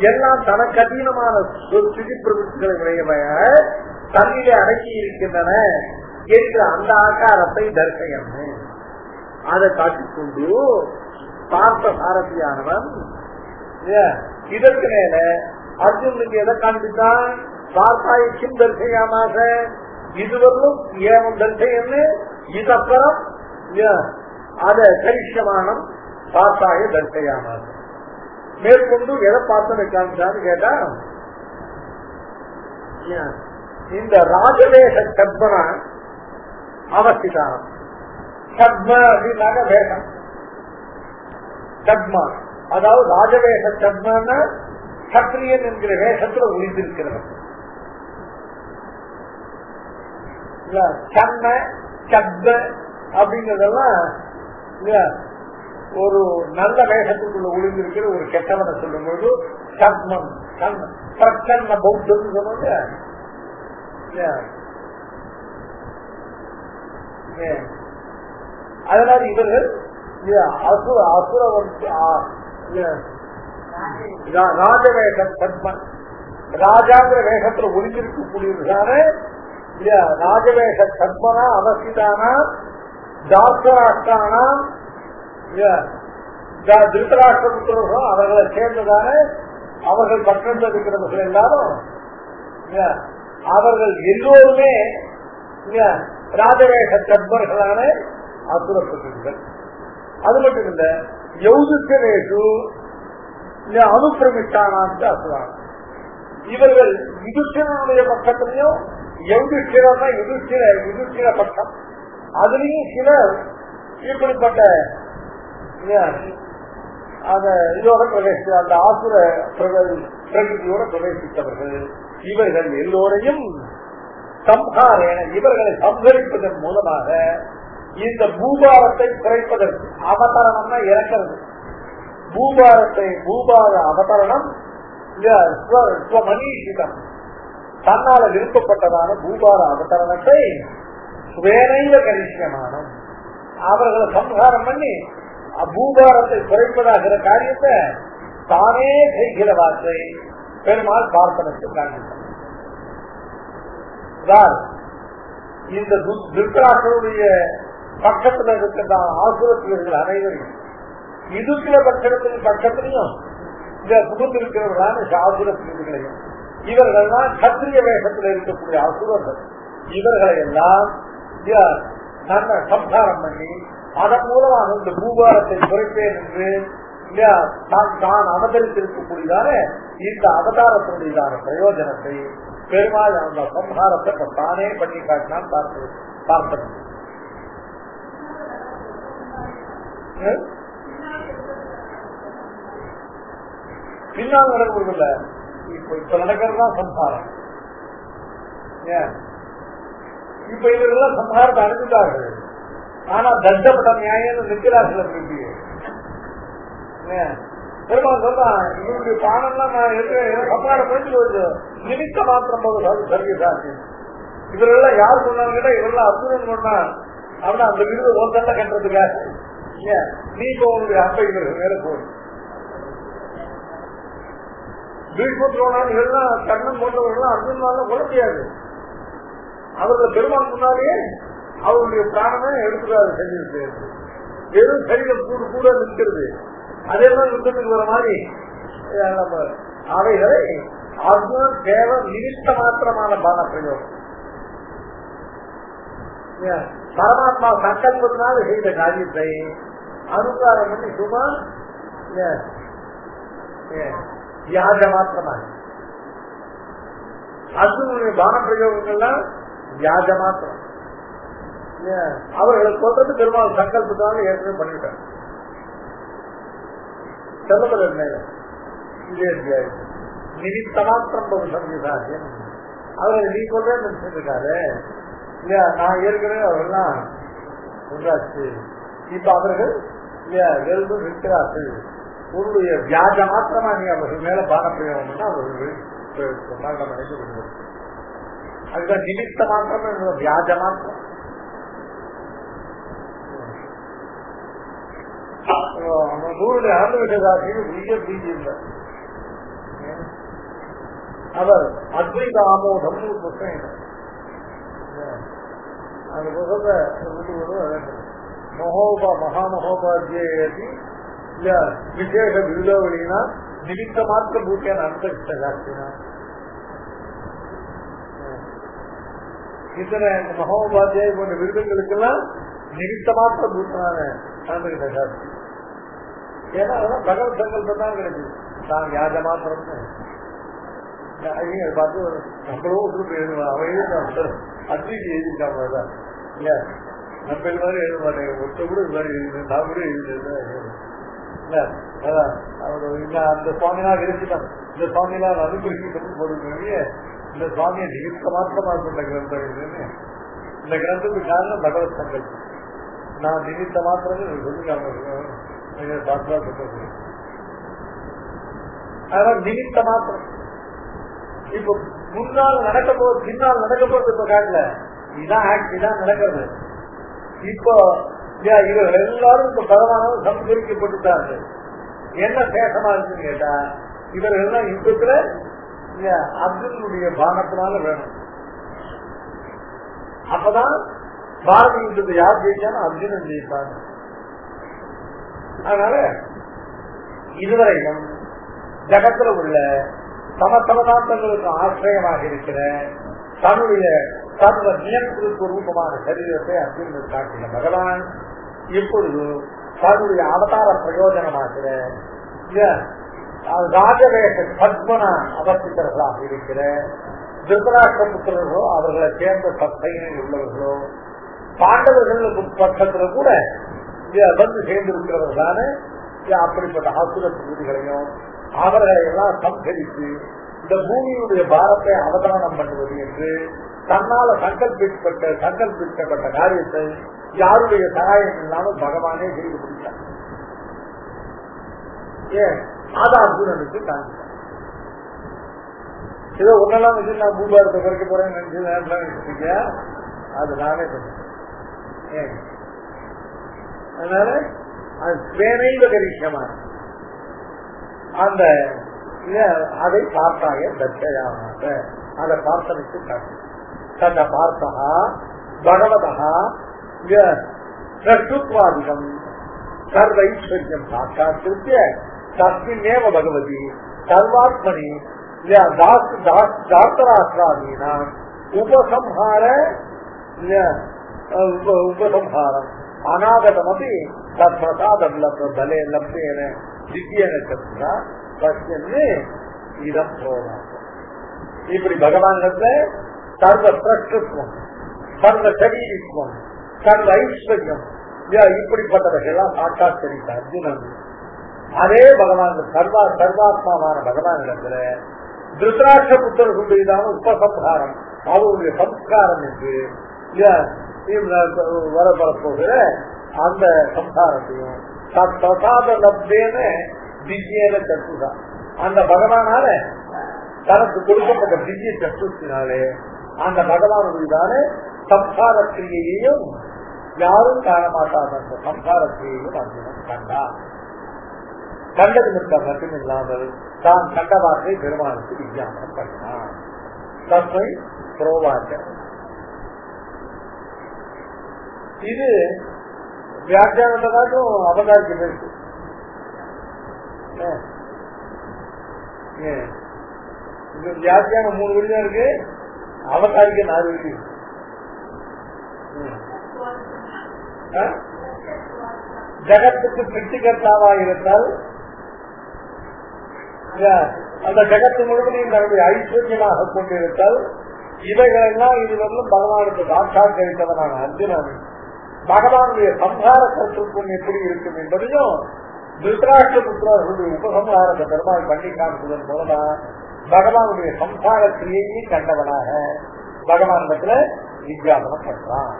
எல்லாம் தனக்கு அதீனமான ஸ்திதி பிரவருத்திகளை உடையவைய தன்னிலே அடங்கி இருக்கின்றன என்ற அந்த ஆகாரத்தை தரிசனம் அதை காட்டிக்கொண்டு பார்த்த சாரதியானவன் இதற்கு மேல அர்ஜுனுக்கு எதை காண்பித்தான்? பார்த்தாய்க்கும் தரிசையாமாக இதுவரையும் ஏவம் தரிசைன்னு இதப்புறம் அத கரிஷ்யமானம் பார்த்தாய தரிசையாமாக மேற்கொண்டு எதை பார்த்து காமிச்சான்னு கேட்டா இந்த ராஜவேஷ சத்மன அவஸ்திதானம். சத்ம அப்படின்னாக்க வேஷம், சத்மா அதாவது ராஜவேஷ சத்மன சத்திரியன் என்கிற வேஷத்துல ஒளிந்திருக்கிறவன். சன்ன சத்ம அப்படிங்கறதெல்லாம் ஒரு நல்ல வேஷத்துக்குள்ள ஒளிந்திருக்கிற ஒரு கெட்டவனை சொல்லும் போது சத்மம் பிரச்சன்ன பௌத்தம் சொன்னாங்க. அதனால இவர்கள் அசுர ராஜவேஷ சத்மன் ராஜாங்கிற வேஷத்துல ஒளிந்திருக்கக்கூடியதான ராஜவேஷ சத்மனா அவசிதானா தாசராஷ்டானா திருத்தராஷ்டிரபுத்திரர்களும் அவர்களை சேர்ந்ததான அவர்கள் பக்கத்தில் இருக்கிறவர்கள் எல்லாரும் அவர்கள் எல்லோருமே ராஜவேஷ சத்மர்களான அசுரப்பட்டீர்கள். அது மட்டும் இல்ல யௌதிஷேஷு அனுப்பிரமிஷ்டானாந்து அசுரான இவர்கள் யுதிஷ்டிரனுடைய பக்கத்திலையும் யௌதிஷ்டிரா யுதிஷ்டிர பக்கம் அதுலயும் சிலர் இப்படிப்பட்ட இதோட பிரவேசி அந்த ஆசுர பிரகிருதியோட பிரவேசித்தவர்கள். இவர்கள் எல்லோரையும் சம்ஹாரேன இவர்களை சம்ஹரிப்பதன் மூலமாக இந்த பூபாரத்தை குறைப்பதற்கு அவதரணம்னா இறக்கிறது. பூபார அவதரணம் மனிஷிதம் தன்னால விருப்பப்பட்டதான பூபார அவதரணத்தை வேறைய கரிஷ்யமானம் அவர்களை சம்ஹாரம் பண்ணி பூபாரத்தை குறைப்பதாகிற காரியத்தை தானே செய்கிற வார்த்தை பெருமாள் பார்ப்பதற்கு காண்பித்தார். இந்த திருத்தராஷ்டிரனுடைய பக்கத்தில் இருக்கின்ற ஆசுரத்தியர்கள் அனைவரையும் இதுக்கிற பக்கத்திலையும் இந்த புகுந்திருக்கிறவர்களான ஆசுரத்தியர்களையும் இவர்கள்லாம் சத்திரிய வேஷத்தில் இருக்கக்கூடிய அசுரர்கள் இவர்களை எல்லாம் நல்ல சம்சாரம் பண்ணி அதன் மூலமாக இந்த பூபாரத்தை குறைப்பேன் என்று தான் அவதரித்திருக்கக்கூடியதான இந்த அவதாரத்தினுடையதான பிரயோஜனத்தை பெருமாள் அந்த சம்ஹாரத்தை தானே பண்ணி காட்டினான் பார்த்தது. பின்னால் நடக்கிறதுல இப்ப நடக்கிறதா சம்ஹாரம். இப்ப இவர்கள் சம்ஹாரத்தை அடைஞ்சிட்டார்கள். ஆனா தண்டப்பட்ட நியாயம் நிற்கிறார்கள். பெருமாள் சொல்றான் இவருடைய பானம்லாம் நான் சம்ஹாரம் முடிஞ்சு வருது நிமித்த மாத்திரம் போது சர்வீசாச்சு. இவரெல்லாம் யார் சொன்னாங்க கேட்டா இவரெல்லாம் அசுரன் சொன்னான் அப்படின்னா அந்த விருது ஒரு தண்டை கட்டுறதுக்காக நீ இப்போ உங்களுடைய அப்ப இவர்கள் வேற போய் பீஷ்மத்ரோணான் இவரெல்லாம் கண்ணன் போன்றவர்கள்லாம் அர்ஜுனால கொள்ள முடியாது. அவர்கள் பெருமாள் முன்னாலேயே அவருடைய பிராணமே எடுத்துக்காது. சரீரத்தை வெறும் சரீரம் கூட கூட நிற்கிறது. அதெல்லாம் யுத்தத்துக்கு வர மாதிரி அவைகளை அர்ஜுனன் கேவலம் நிமித்த மாத்திரமான பான பிரயோகம் பரமாத்மா சங்கல்பத்தினால செய்த காரியத்தை அனுகாரம் பண்ணி சும்மா வியாஜ மாத்திரமாக அர்ஜுனுடைய பான பிரயோகங்கள்லாம் வியாஜ மாத்திரம். அவர்களை சொல்றது பெருமாள் சங்கல்பத்தினால ஏற்கனவே பண்ணிவிட்டார். சொல்லப்படுறது மேல நிமித்த மாத்திரம் சங்கீதாசியம் அவர்கள் நீ சொல்றேன்னு நினைச்சிருக்காரு இல்லையா. நான் ஏற்கனவே அவர்கள்லாம் உண்டாச்சு. இப்ப அவர்கள் இல்லையா வெறும் இருக்கிறார்கள். உன்னுடைய வியாஜ மாத்திரமா நீ அவர்கள் மேல பான பிரயோகம்னா அவர்கள் சொன்னால் நம்ம நினைச்சு கொள்வோம். அதுதான் நிமித்த மாத்திரம், வியாஜ மாத்திரம். நூறுடைய ஆண்டுவிட்டதாசின்னு பெரிய பீஜி இல்லை. அவர் அத்வைத ஆமோதம் ஒரு புத்தகம் இல்லை. அந்த புத்தகத்தை விட்டு மகாமகோபாத்தியி விசேஷ விருதவழினா நிமித்த மாத்திர பூட்டியான அனுபவித்த ஜாஸ்தினா இத்தனை மகோபாத்தியாய போன்ற விருதுகளுக்கெல்லாம் நிமித்த மாத்திர பூட்டனான அனுபவித்த ஜாஸ்தி. ஏன்னா அதெல்லாம் பகவத் சங்கல்பம் தான் கிடைக்குது. தான் வியாஜ மாத்திரம் பார்த்து நம்மளோ எழுதுவான். அவன் எழுதுவான் அத்வைதி எழுதிருக்காங்க இல்ல, நம்ம இது மாதிரி எழுத மாட்டேங்க. ஒருத்த கூட இது மாதிரி எழுது, நான் கூட எழுதுறேன். அந்த சுவாமிலாம் இருந்துட்டான். இந்த சுவாமிலாம் அனுபவிக்கணும்னு போடுங்க. இந்த சுவாமியை நிமித்த மாத்திரமா இருந்த கிரந்தம் இதுன்னு. இந்த கிரந்தத்துக்கு காரணம் பகவத் சங்கல்பம். நான் நிமித்த மாத்திரம் சொல்லுங்க. அதனால நிமித்த மாத்திரம். இப்ப முன்னால் நடக்க போது பின்னால் நடக்க போறது இப்ப காட்டல. இதான் நடக்கிறது. இப்போ இவர்கள் எல்லாரும் இப்ப பகவானாலும் சம்ஸ்கரிக்கப்பட்டுட்டாங்க. என்ன சேஷமா இருக்குன்னு கேட்டா, இவர்கள் எல்லாம் யுத்தத்துல அர்ஜுனுடைய பானத்தினால வேணும். அப்பதான் பாரதி யுத்தத்தை யார் ஜெயிச்சாலும் அர்ஜுனன் ஜெயிப்பாங்க. அதனால இதுவரையும் ஜகத்துல உள்ள சமசமதாந்தங்களுக்கு ஆசிரியமாக இருக்கிற தன்னுடைய சர்வ நியந்திரத்துவ ரூபமான சரீரத்தை அர்ஜுனன் காட்டின பகவான் இப்பொழுது தன்னுடைய அவதார பிரயோஜனமாகிற ராஜவேஷ பத்மன அவசித்தர்களாக இருக்கிற திருதராஷ்டிர புத்திரர்களோ அவர்களை சேர்ந்த சத்தையினை உள்ளவர்களோ பாண்டவர்களுக்கு பக்கத்துல கூட வந்து சேர்ந்திருக்கிறவர்களான அப்படிப்பட்ட ஆசுர பகுதிகளையும் அவர்களை எல்லாம் சம்ஹரித்து இந்த பூமியுடைய பாரத்தை அவதானம் பண்ணுவது என்று தன்னால சங்கல்பிக்கப்பட்ட காரியத்தை யாருடைய சகாயம் இல்லாமல் பகவானே செய்து கொடுத்தார். ஏன் அது அர்ஜுனனுக்கு காண்பித்தார். ஏதோ ஒன்னெல்லாம் வச்சு நான் பூபாரத்தை குறைக்க போறேன்னு நினைச்சு அது நானே சொன்னேன். அதனால அது பேனைவ கரிஷமா அந்த அதை பார்த்தாய தட்சையாக அதை பார்த்தனுக்கு காட்டு தன்னை பார்த்தா பகவதா பிரசுத்வாதிகம் சர்வைஸ்வர்யம் சாட்சாத்திருத்திய தஸ்மின்னேவ பகவதி சர்வாத்மனி தாத்தராஸ்திராதீனா உபசம்ஹாரம் அநாகதமபி தத்பிரசாதம் பலே லப்தேன திவ்யேன சத்ரா பஷ்யன்னு இதம் போனார். இப்படி பகவானிடத்துல சர்வ பிரஷ்டத்துவம், சர்வ சரீரித்துவம், சர்வ ஐஸ்வர்யம் இப்படிப்பட்டவர்களெல்லாம் சாட்சாத்தரித்த அர்ஜுனன் அதே பகவான் சர்வாத்மாவான பகவானிடத்துல திருதராஷ்டிர புத்திரர்களுடையதான உபசம்ஹாரம் அவருடைய சம்ஸ்காரம் என்று வரப்போகிற அந்த சம்சாரத்தையும் திவ்யேன சத்துதா அந்த பகவானால தனக்கு கொடுக்கப்பட்ட திவ்ய சத்துத்தினாலே அந்த பகவானுடையதான சம்சார கிரியையையும் யாரும் காண மாட்டார். அந்த சம்சார கிரியையும் அர்ஜுனன் கண்டார். கண்டது மட்டும் இல்லாமல் தான் கண்டவாற்றை பெருமானுக்கு விஞ்ஞாபனம் பண்ணினார். தன்மை புரோவாச்ச. இது வியாக்கியானத்தும் அவதாரிக்கு பேசு. வியாக்கியானம் 3 வழிதான் இருக்கு, அவதாரிக்கு 4 வழி இருக்கு. ஜகத்துக்கு சிருஷ்டிகர்த்தாவா இருந்தால் அந்த ஜகத்து முழுவதையும் தன்னுடைய ஐஸ்வர்யமாக கொண்டிருந்தால் இவைகளெல்லாம் இதுவரையிலும் பகவானுக்கு சாட்சாத்கரித்தவனான அர்ஜுனன் பகவானுடைய சம்ஹார கருத்துக்கும் எப்படி இருக்கும் என்பதையும் திருதராஷ்டிர புத்திரர்களுடைய உபசம்ஹாரத்தை பெருமாள் பண்ணி காண்பதன் மூலமா பகவானுடைய சம்ஹார கிரியையை கண்டவனாக பகவானிடத்துல விஞ்ஞாபனம் பண்றான்.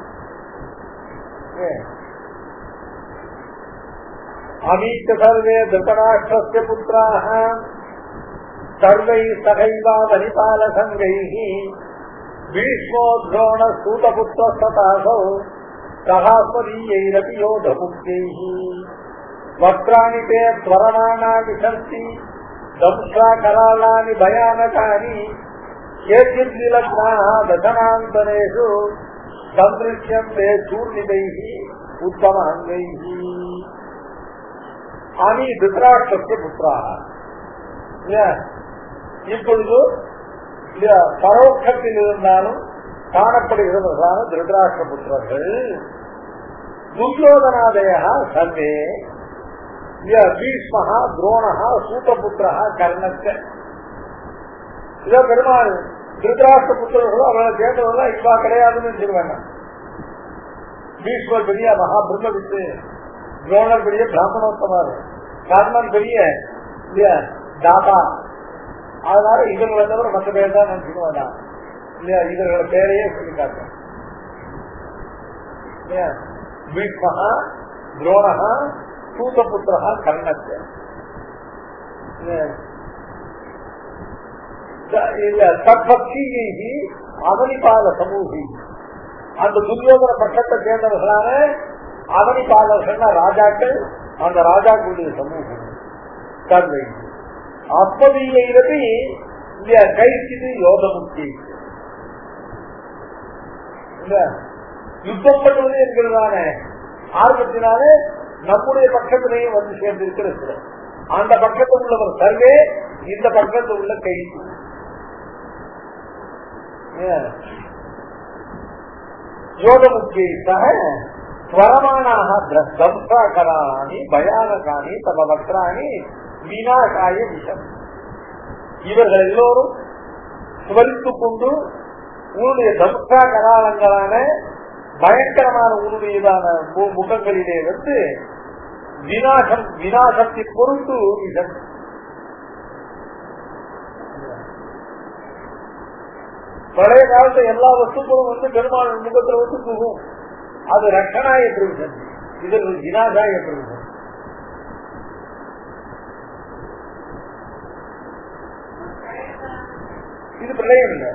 அமீத்த சர்வே திருதராஷ்டிரஸ்ய புத்திராः சர்வை சகைவா வனிபால சங்கைः भीष्मो द्रोण सूतपुत्र सतासौ सहास्मदीयैरपि योधमुक्तैः वक्त्राणि ते त्वरमाणानि सन्ति दंशाकरालानि भयानकानि केचित् विलग्नाः दशनान्तरेषु सन्दृश्यन्ते चूर्णितैः उत्तमाङ्गैः अनि धृतराष्ट्रस्य पुत्राः இப்பொழுது பரோட்சத்தில் இருந்தாலும் காணப்படுகிறவர்களான திருதராஷ்டிர புத்திரர்கள் துரியோதனாதய சர்வே பீஷ்மஹா துரோணஹா சூதபுத்திரா கர்ணச்ச இதோ பெருமாள் திருதராஷ்டிர புத்திரர்களும் அவர்களை சேர்ந்தவர்கள் இவா கிடையாதுன்னு சொல்லுவாங்க. பீஷ்மர் பெரிய மகா பிரம்மவித்து, துரோணர் பெரிய பிராமணோத்தமர், கர்ணன் பெரிய தாதா. அதனால இவர்களை தவிர மற்ற பேர் தான் நான் சொல்ல வேண்டாம் இல்லையா, இவர்களோட பேரையே சொல்லி காட்டுறேன். பீஷ்மஹா துரோணஹா சூதபுத்திரஹா கர்ணச்ச தற்பக்ஷி அவனிபால சமூகி. அந்த துரியோதன பட்சத்தை சேர்ந்தவர்களான அவனிபாலர்கள் ராஜாக்கள், அந்த ராஜாக்களுடைய சமூகம் தந்தை அப்பதியிலிருந்து கைச்சிது யோகமுக்தி. யுத்தம் பண்ணுவது என்கிறதான ஆர்வத்தினாலே நம்முடைய பக்கத்திலேயே வந்து சேர்ந்திருக்கிறது. அந்த பக்கத்தில் உள்ளவர் சர்வே, இந்த பக்கத்தில் உள்ள கைச்சி யோகமுக்தி சக ஸ்வரமானாக தம்சாகராணி பயானகாணி தம வக்ராணி வினாசாய விஷம். இவர்கள் எல்லோரும் சுவரித்துக் கொண்டு உன்னுடைய தம்சா கராளங்களான பயங்கரமான உன்னுடையதான முகங்களிலே வந்து விநாசத்தை பொறுத்து விஷம். பழைய காலத்துல எல்லா வஸ்துக்களும் வந்து பெருமாள் முகத்துல வந்து போகும். அது ரட்சணாய பிரவிசன், இதற்கு விநாசாய பிரவிசன். இது பிரளயம் இல்லை.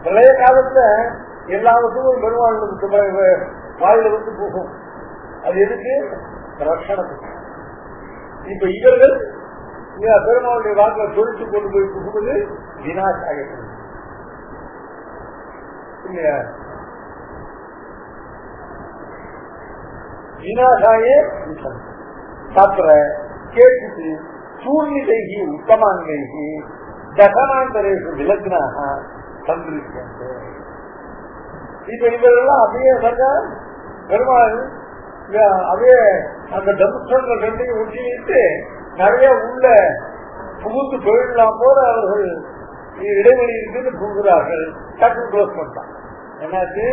பிரளய காலத்துல எல்லா வஸ்துவும் பெருமாள் வாயில வந்து போகும். அது எதுக்கு? ரட்சணத்துக்கு. இப்ப இவர்கள் பெருமாளுடைய வாக்குல தொழித்து கொண்டு போய் புகுவது விநாசாய இல்லையா? விநாசாய தத்திர கேட்டு சூர்ணிதைகி உத்தமாங்கைகி தசனாந்தரேஷு விலக்னாக சந்திருக்கின்ற. இப்ப இவரெல்லாம் அப்படியே சொன்ன பெருமாள் அப்படியே அந்த தம்சங்கள் ரெண்டையும் ஒட்டி வைத்து நிறைய உள்ள புகுந்து போயிடலாம் போல அவர்கள் இடைவெளி இருந்து புகுகிறார்கள். டக்கு க்ளோஸ் பண்ணான். என்னாச்சு?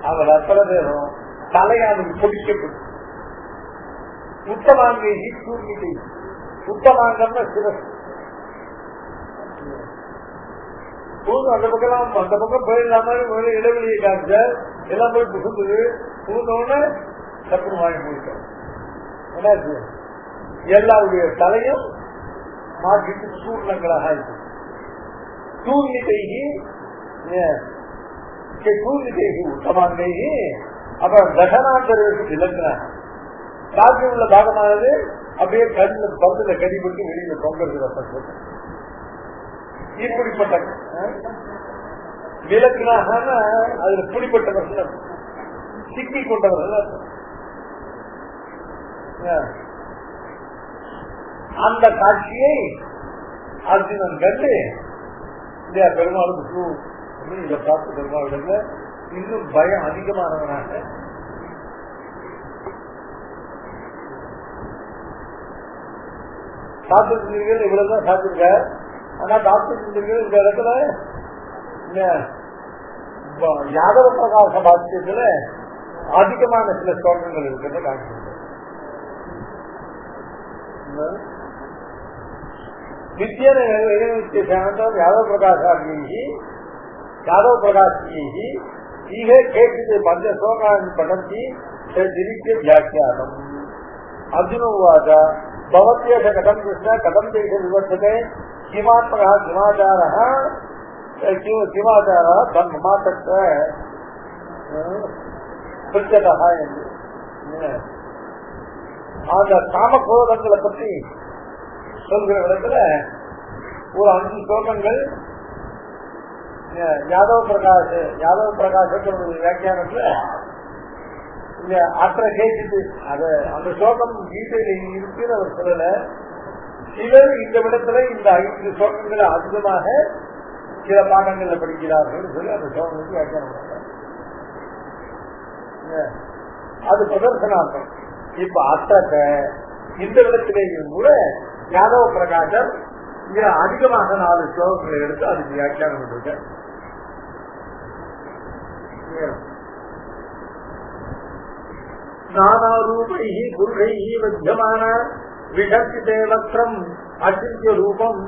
அவர் அத்தனை பேரும் தலையானது பொடிக்கப்பட்டு உத்தமாங்கை சூர்ணிகை. உத்தமாங்கம்னா சிவஸ். அந்த பக்கம் அந்த பக்கம் போயிடலாம இடைவெளியை காமிச்ச எல்லாம் போய் புகுந்தது. புகுந்தோன்னு தப்பு வாங்கி போயிட்டோம். என்னாச்சு? எல்லாருடைய தலையும் மாற்றிட்டு சூர்ணங்களாக இருக்கு. சூர்ணிகைகி சூர்ணிகைகி உத்தமாங்கைகி. அப்புறம் தசனாந்தரேஷு விலக்னாக காட்சி உள்ள பாகமானது அப்படியே கண்ணில் பந்துல கடிபட்டு வெளியில தொங்குறது ரத்தம். இப்படிப்பட்ட விலக்னாக அதுல பிடிப்பட்டவர்கள், சிக்கிக் கொண்டவர்கள். அந்த காட்சியை அர்ஜுனன் கண்டு பெருமாளுக்கு இதை பார்த்து பெருமாளுங்க இன்னும் பயம் அதிகமானவனாக சாப்பிட்டு இவ்வளவுதான் சாப்பிட்டுருக்க. ஆனா சாப்பிட்டு இந்த இடத்துல யாதவ பிரகாச பாக்கியத்துல அதிகமான சில ஸ்லோகங்கள் இருக்கிறத காமிச்சிருக்க. विद्यन यादव प्रकाशाग्नि यादव प्रकाशी इहे केचित् पंच श्लोकान् पठन्ति तद्दिरिच्य व्याख्यातम्। अर्जुन उवाच भवत्येष कथं कृष्ण कथं देश विवर्तते किमात्मकः किमाचारः சிவாச்சாரா தன் மாற்றத்தை பிரிச்சதா என்று அந்த காமக்ரோதங்களை பற்றி சொல்கிற இடத்துல ஒரு 5 ஸ்லோகங்கள் யாதவ பிரகாஷ வியாக்கியானத்துல அற்ற கேட்டு அந்த ஸ்லோகம் கீதையில இருக்குன்னு அவர் சொல்லல. சிலர் இந்த விடத்துல இந்த 5 ஸ்லோகங்களை அதிகமாக சில பாடங்கள்ல படிக்கிறார்கள் சொல்லி அந்த ஸ்லோகங்களுக்கு வியாக்கியானம் பண்றாங்க. அது பிரதர்சனார்த்தம். இப்ப அத்த இந்த விடத்திலேயும் கூட யாதவ பிரகாசர் அதிகமாக 4 ஸ்லோகங்களை எடுத்து அதுக்கு வியாக்கியானம் பண்ணிருக்க. நானாரூபை குருகை வத்தியமான விசர்ஜிதே வக்ரம் அச்சிந்திய ரூபம்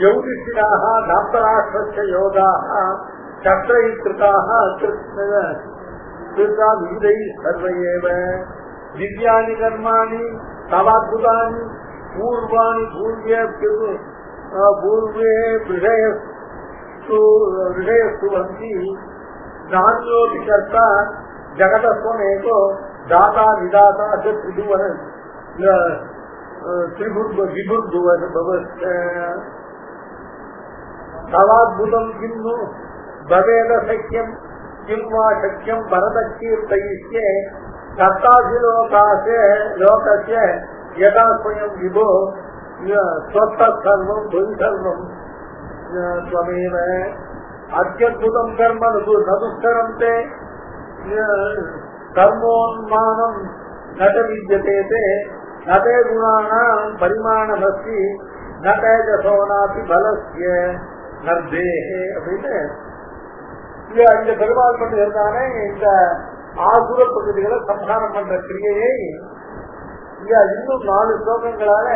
யௌதிஷ்டாக தாப்தராஷ்டிர யோகாக சக்ரை கிருதாக விதை சர்வையேவ திவ்யானி கர்மாணி தவாத்புதானி பூர்வாணி பூர்வே விஷயஸ்து வந்தி நான்யோபி கர்த்தா ஜகதஸ்வமேகோ दाता विदाता से त्रिभुवन विभुर्भुवन तवाद्भुतम किं भवेद शक्यम किं वा शक्यम भरतकीर्तयिष्ये कर्ताभिलोकासे लोकस्य यदा स्वयं विभो स्वतः सर्वं त्वमेव अत्यद्भुतं कर्म न दुष्करं ते कर्मोन्मानं न च विद्यते न ते गुणानां परिमाणमस्ति न तेजसो नापि बलस्य नर्देहे அப்படின்னு இந்த பெருமாள் பண்ணி இருந்தானே இந்த ஆசுர பகுதிகளை சம்ஹாரம் பண்ற கிரியையை இன்னும் 4 ஸ்லோகங்களால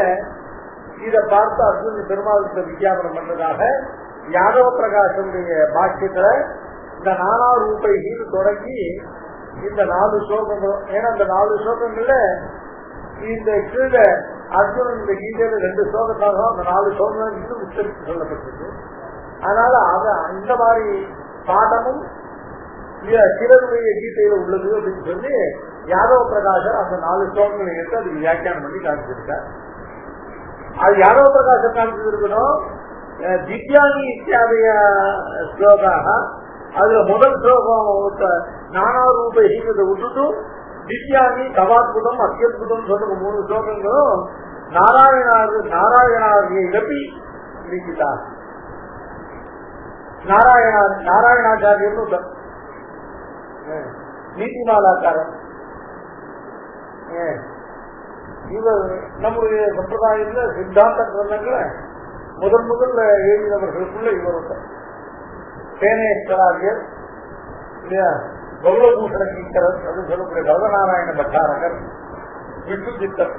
இதை பார்த்து அர்ஜுன் பெருமாளுக்கு விஞ்ஞாபனம் பண்றதாக யாதவ பிரகாசனுடைய பாக்கியத்துல இந்த 4 ரூபாய்க்கு தொடங்கி இந்த 4 ஸ்லோகங்களும், ஏன்னா இந்த 4 ஸ்லோகங்கள்ல இந்த கீழே அர்ஜுனன் இந்த கீதையில 2 ஸ்லோகத்தாக அந்த 4 ஸ்லோகங்கள் இன்னும் உச்சரித்து சொல்லப்பட்டிருக்கு. அதனால இந்த மாதிரி பாடமும் சிலருடைய கீதையில உள்ளது அப்படின்னு சொல்லி யாதவ பிரகாசர் அந்த 4 ஸ்லோகங்களை எடுத்து அதுக்கு வியாக்கியானம் பண்ணி காமிச்சிருக்கார். அது யாதவ பிரகாசர் காமிச்சிருக்கணும். திவ்யானி இத்தியாதிய ஸ்லோகாக அதுல முதல் ஸ்லோகம் நானாரூபைங்கிறத விட்டுட்டு திவ்யானி தவாத்புதம் அத்தியுதம் சொல்ற 3 ஸ்லோகங்களும் நாராயணாரிய இடப்பி நீக்கிட்டார். நாராயணாச்சாரியன்னு நீதிமாலாக்காரன் இவர் நம்முடைய சம்பிரதாயத்துல சித்தாந்த கிரந்தங்களை முதல்ல எழுதினவர்களுக்குள்ள இவர் சேனேஸ்வராரியர் கௌரவபூஷண கீக்கரர் அது சொல்லக்கூடிய கௌரநாராயண பட்டாரகர் விஷ்ணு சித்தர்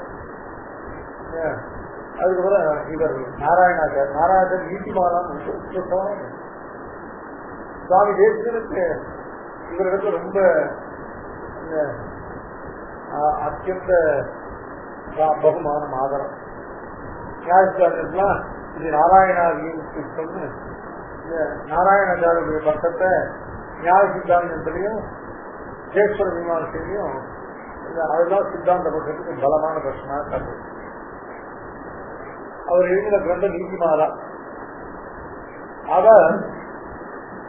அதுக்கப்புறம் இவர் நாராயணாச்சார் நீதிமாலாம் சுவாமி தேசிகனுக்கு இவர்களுக்கு ரொம்ப அத்தியந்த பகுமானம் ஆதரம். நியாயஸ்தானத்துலாம் இது நாராயணாரியனுக்கு சொன்னு நாராயணாச்சாரிய பட்டத்தை நியாய சித்தாந்தத்திலையும் சேஸ்வர மீமாசையிலையும் அதெல்லாம் சித்தாந்த பட்சத்துக்கு பலமான பிரச்சனை கண்டு அவர் எழுதின கிரந்த நீதிமாலா. அவர்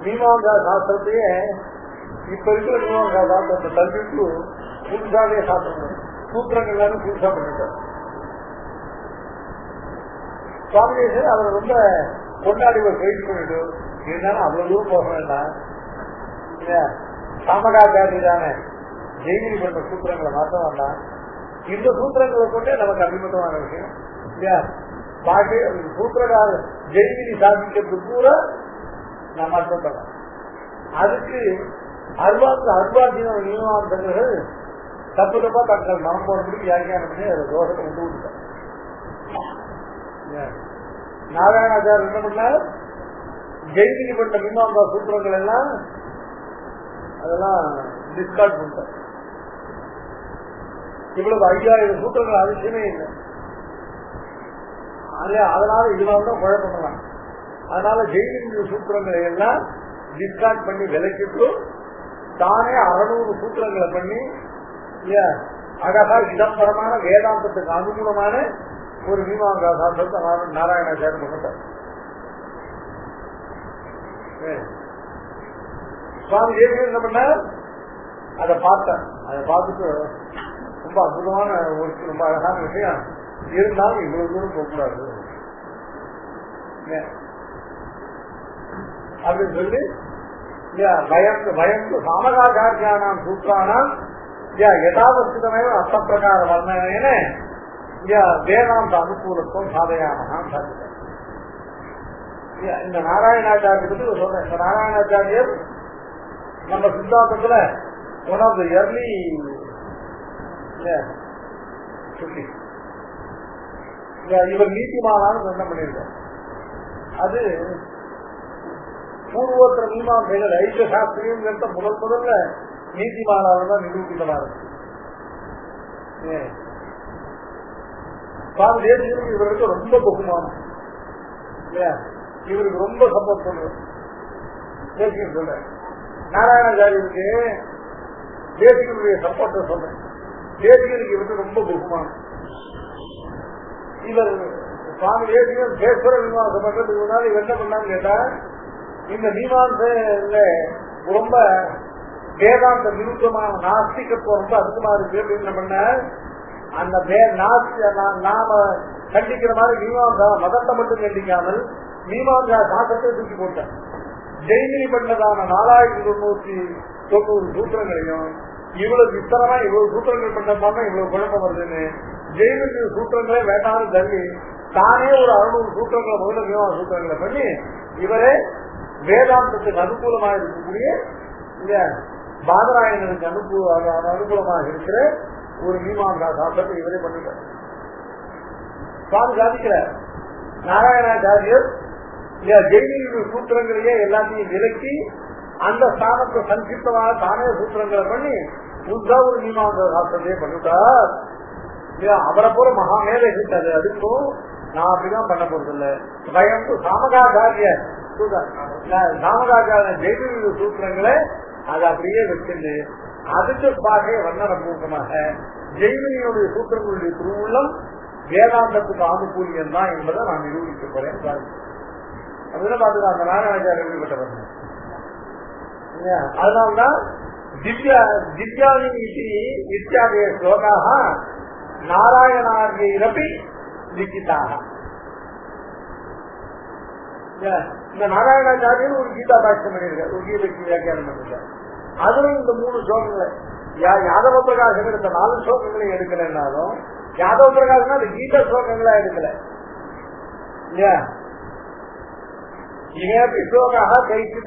மீமாங்கா சாஸ்திரத்தையே இப்ப இருக்கிற மீமாங்கா சாஸ்திரத்தை தள்ளிட்டு புதுசாவே சாஸ்திரம் சூத்திரங்கள் எல்லாரும் புதுசா பண்ணிட்டார். சுவாமிதேசன் அவர் ரொம்ப கொண்டாடி ஒரு கைது பண்ணிட்டு இருந்தாலும் அவ்வளவு தூரம் போக வேண்டாம். சாமகாச்சாரியான ஜெயினி பண்ண சூத்திரங்களை மாற்ற வேண்டாம். இந்த சூத்திரங்களை கொண்டே நமக்கு அபிமதமான விஷயம் இல்லையா. பாக்கி சூத்திரகார ஜெயினி சாதிக்கிறது பூரா நம்ம அர்த்தம் பண்ணலாம். அதுக்கு அர்வாதீன நியமாந்தங்கள் தப்பு தப்பா தங்கள் மனம் போடுறதுக்கு வியாக்கியானம் பண்ணி அதை தோஷத்தை கொண்டு விட்டார். நாராயணாச்சார் என்ன பண்ணார், ஜெயினி பண்ண மீமாந்தா சூத்திரங்கள் எல்லாம் அதெல்லாம் டிஸ்கார்ட் பண்ணிட்டார். இவ்வளவு 5000 சூத்திரங்கள் அவசியமே இல்லை. அதனால இதனால்தான் குழப்பம் பண்ணலாம். அதனால ஜெயிலின் சூத்திரங்களை எல்லாம் டிஸ்கார்ட் பண்ணி விலக்கிட்டு தானே 600 சூத்திரங்களை பண்ணி அழகா இடம்பரமான வேதாந்தத்துக்கு அனுகூலமான ஒரு மீமாங்கா சாஸ்திரத்தை நாராயணாச்சாரிய பண்ணிட்டார். சுவாமி தேசிகன் என்ன பண்ண அதை பார்த்தேன். அதை பார்த்துட்டு ரொம்ப அற்புதமான ஒரு ரொம்ப அழகான விஷயம் இருந்தாலும் இவ்வளவு தூரம் போகக்கூடாது அப்படின்னு சொல்லி பயந்து சாமகாச்சாரியானாம் சூத்திரானாம் யதாவஸ்திதமே அர்த்த பிரகார வர்ணனேன வேதாந்த அனுகூலத்துவம் சாதயானாம் சாதித்தார். இந்த நாராயணாச்சாரிய பத்தி சொல்றேன். இந்த நாராயணாச்சாரியர் நம்ம சித்தாந்தத்துல ஒன் ஆஃப் தி இயர்லி இவர் நீதிமானான்னு என்ன பண்ணிருக்கார். அது பூர்வோத்தர மீமாசைகள் ஐக்கிய சாஸ்திரியம் முதல்ல நீதிமானால தான் நிரூபிதமா இருக்கு. சுவாமி தேசிகனுக்கு இவருக்கு ரொம்ப பகுமானம், இவருக்கு ரொம்ப சப்போர்ட் பண்றது. தேசிகன் சொல்றேன், நாராயணாச்சாரியருக்கு தேசிகனுடைய சப்போர்ட் சொல்றேன். தேசிகனுக்கு இவருக்கு ரொம்ப பகுமானம். இவர் சுவாமி தேசிகன் பேசுற மீமாசம் பண்றதுக்கு முன்னாடி இவர் என்ன பண்ணான்னு கேட்டா, இந்த மீமாசையில ரொம்ப வேதாந்த விருத்தமான நாஸ்திகத்துவம் ரொம்ப அதிகமா இருக்கு அப்படின்னு என்ன பண்ண, அந்த நாம கண்டிக்கிற மாதிரி மீமாசா மதத்தை மட்டும் கண்டிக்காமல் மீமாசா சாஸ்திரத்தை தூக்கி போட்டேன். ஜெய்மினி பண்ணதான 4990 சூத்திரங்களையும் இவ்வளவு விஸ்தரமா இவ்வளவு சூத்திரங்கள் பண்ண இவ்வளவு குழப்பம் வருதுன்னு ஜெய்மினி சூத்திரங்களே வேண்டாம் தள்ளி தானே ஒரு 600 சூத்திரங்களை முதல்ல மீமாசா சூத்திரங்களை பண்ணி இவரே வேதாந்தத்துக்கு அனுகூலமாக இருக்கக்கூடிய பாதராயணனுக்கு அனுகூலமாக இருக்கிற ஒரு மீமாசா சாஸ்திரத்தை இவரே பண்ணிட்டார். சுவாமி சாதிக்கிறார், நாராயணாச்சாரியர் ஜெய்மினி சூத்திரங்களையே எல்லாத்தையும் விலக்கி அந்த ஸ்தானத்தை சங்கிப்தமாக தானே சூத்திரங்களை பண்ணி புதுசா ஒரு மீமாசா சாஸ்திரத்தையே பண்ணிட்டார். அவரை போல மகாமேதை இருக்காது. அதுக்கும் நான் அப்படிதான் பண்ண போறது இல்லை. பயந்து சாமகாச்சாரிய ஜெய்மினி சூத்திரங்களை அதை அப்படியே வச்சிருந்து அதுக்கு பாகை வண்ணன பூர்வமாக ஜெய்மினியுடைய சூத்திரங்களுடைய திருவுள்ளம் வேதாந்தத்துக்கு ஆணுகூலியம் தான் என்பதை நான் நிரூபிக்க போறேன். அதுதான் பார்த்துதான் அந்த நாராயணாச்சாரிய வெளிப்பட்டவர். அதனால்தான் திவ்யானி இத்தியாதிய ஸ்லோகாக நாராயணார்யைரபி லிখিதாக. இந்த நாராயணாச்சாரியர் ஒரு கீதா பாஷ்யம் பண்ணியிருக்காரு, ஒரு கீதைக்கு வியாக்கியானம் பண்ணிருக்காரு. அதுவும் இந்த 3 ஸ்லோகங்களை யாதவ பிரகாசம் எடுத்த 4 ஸ்லோகங்களை எடுக்கலன்னாலும் யாதவ பிரகாசம் அந்த கீதா ஸ்லோகங்களா எடுக்கல இல்லையா. இவன் ஸ்லோகாக கைக்கு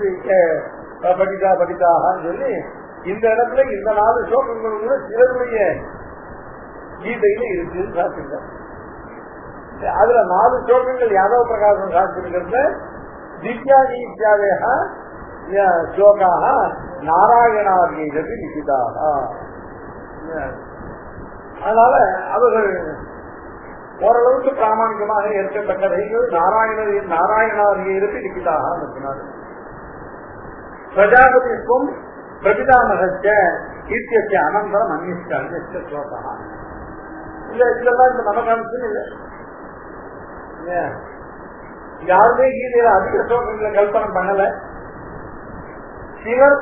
படிதா படிதாகான்னு சொல்லி இந்த இடத்துல இந்த 4 ஸ்லோகங்கள் கூட சிலருடைய கீதையில இருக்குன்னு சாப்பிட்டார். அதுல 4 ஸ்லோகங்கள் யாதவ பிரகாசம் சாப்பிட்டிருக்கிறது திவ்யானி இத்தியாதேக ஸ்லோகாக நாராயணார்யைரபி லிখিதாக. அதனால அவர்கள் ஓரளவுக்கு பிராமணிகமாக ஏற்கத்தக்கதைகள் நாராயணார்யைரபி லிখিதாக இருக்கிறார்கள். பிரஜாபதிக்கும் பிரபிதாமகச்ச கீர்த்திய அனந்தரம் அந்நிய ஸ்லோகா இல்ல. இதெல்லாம் இந்த நமக்கு அனுப்பிச்சு இல்லை. யாருமே கீதையில அதிக ஸ்லோகங்களை கல்பனை பண்ணல. சிலர்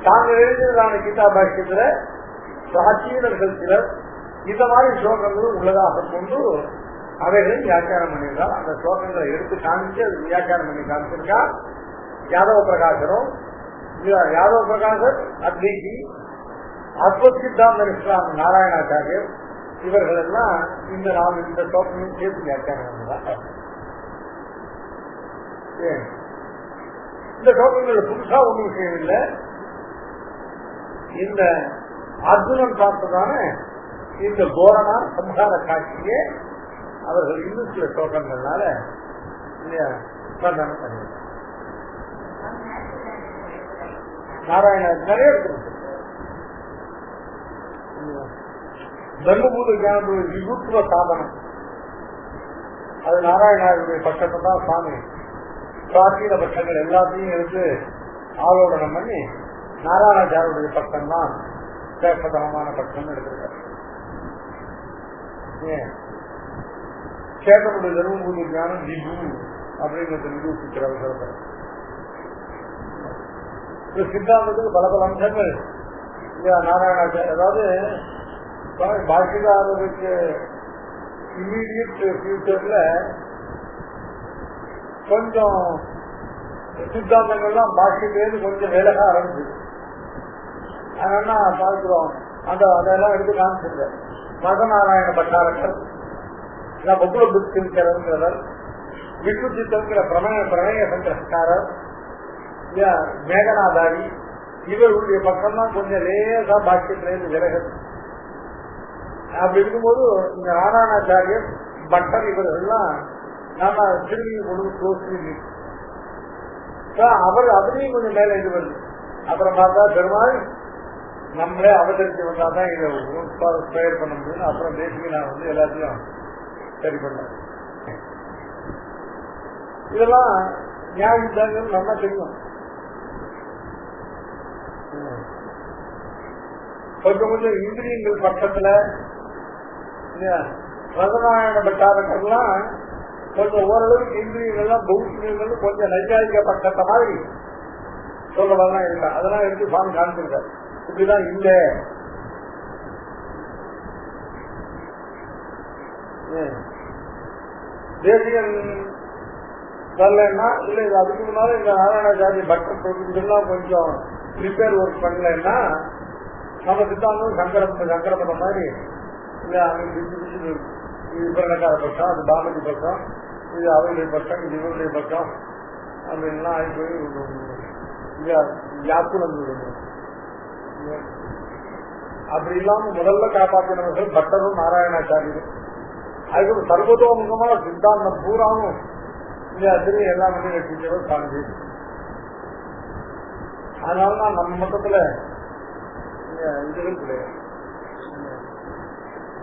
தாங்கள் எழுதியதான கீதா பாஷ்யத்துல பிராச்சீனர்கள் சிலர் இந்த மாதிரி ஸ்லோகங்களும் உள்ளதாக கொண்டு அவைகளை வியாக்கியானம் பண்ணியிருக்கார். அந்த ஸ்லோகங்களை எடுத்து காமிச்சு அது வியாக்கியானம் பண்ணி காமிச்சிருக்கா யாதவ பிரகாசரும். யாதவ பிரகாசர் அத்வைதி, அத்வத் சித்தாந்த நிஷ்டாந்த நாராயணாச்சாரியர் இவர்கள் எல்லாம் இந்த ஸ்லோகங்களையும் சேர்த்து வியாக்கியானம் பண்ணுறாங்க. இந்த ஸ்லோகங்கள் புதுசா ஒன்றும் விஷயம் இல்லை. இந்த அர்ஜுனன் பார்த்ததான இந்த கோரமா சம்ஹார காட்சியே அவர்கள் இன்னும் சில ஸ்லோகங்கள்னால வர்ணனம் பண்ணிருக்காங்க. நாராயணன் நிறைய இருக்கிறது. தர்மபூத ஞான விபுத்துவ சாதனம் அது நாராயணாவுடைய பக்கத்தை தான் சுவாமி பிராச்சீன பட்சங்கள் எல்லாத்தையும் எடுத்து ஆலோடனம் பண்ணி நாராயணாச்சாரியுடைய பட்டம் தான் சேஷதனமான பட்டம் எடுத்திருக்காரு. சேட்டனுடைய தர்மபூதி ஞானம் விபு அப்படிங்கிறது நிரூபிக்கிறார். சித்தாந்தத்துக்கு பல பல அம்சங்கள் நாராயணாச்சாரிய, அதாவது பாக்கியதாரருக்கு இம்மீடியட் ஃபியூச்சர்ல கொஞ்சம் சித்தாந்தங்கள்லாம் பாக்கியத்திலேருந்து கொஞ்சம் விலக ஆரம்பிச்சது. அதனால பார்க்கிறோம் அதெல்லாம் எடுத்து காமிச்சிருக்கார். மதநாராயண பட்டாரக்கர், பகுல புத்திங்கிறவர், விஷ்ணு சித்தங்கிற பிரணய சங்கரஸ்காரர், மேகநாதாரி, இவர்களுடைய பக்கம்தான் கொஞ்சம் லேசா பாக்கியத்திலேருந்து விலகுது. அப்படி இருக்கும்போது இந்த நாராயணாச்சாரியர் பட்டர் இவர்கள்லாம் நாம திரும்பி கொண்டு க்ளோஸ் அவர் அதுலயும் கொஞ்சம் மேல இது வருது. அப்புறம் பார்த்தா பெருமாள் நம்மளே அவதரிச்சு வந்தாதான் இதை ஸ்பேர் பண்ண முடியும். அப்புறம் பேசிக்கு நான் வந்து எல்லாத்தையும் சரி பண்ணேன். இதெல்லாம் நியாயங்கள் நல்லா தெரியும். கொஞ்சம் கொஞ்சம் இந்திரியங்கள் பக்கத்துல ரதநாராயண பட்டாரக்கெல்லாம் கொஞ்சம் ஓரளவுக்கு இந்திரியங்கள்லாம் பௌத்தியங்கள் கொஞ்சம் நையாயிக பக்கத்த மாதிரி சொல்லலாம் இல்லை. அதெல்லாம் எடுத்து சாமி காமிச்சிருக்காரு. இப்படிதான் இல்லை. தேசியன் வரலன்னா இல்ல, இது அதுக்கு முன்னால இந்த நாராயணாச்சாரிய பக்தர் தொகுதிகள்லாம் கொஞ்சம் ரிப்பேர் ஒர்க் பண்ணலன்னா நம்ம சித்தாந்தம் சங்கரப்பட்ட மாதிரி விபரணக்கார பட்சம், அது பாமதி பட்சம், இது அவருடைய பட்சம், இது இவருடைய பட்சம் அப்படின்லாம் ஆகி போய் யாக்குலம். அப்படி இல்லாம முதல்ல காப்பாற்றினவர்கள் பட்டரும் நாராயணாச்சாரியரும். அதுக்கு சர்வதோமுகமான சித்தாந்தம் பூராவும் திரும்பி எல்லாம் வந்து வச்சுக்கிறோம் சாமி. அதனாலதான் நம்ம மொத்தத்துல இதுகள் கிடையாது.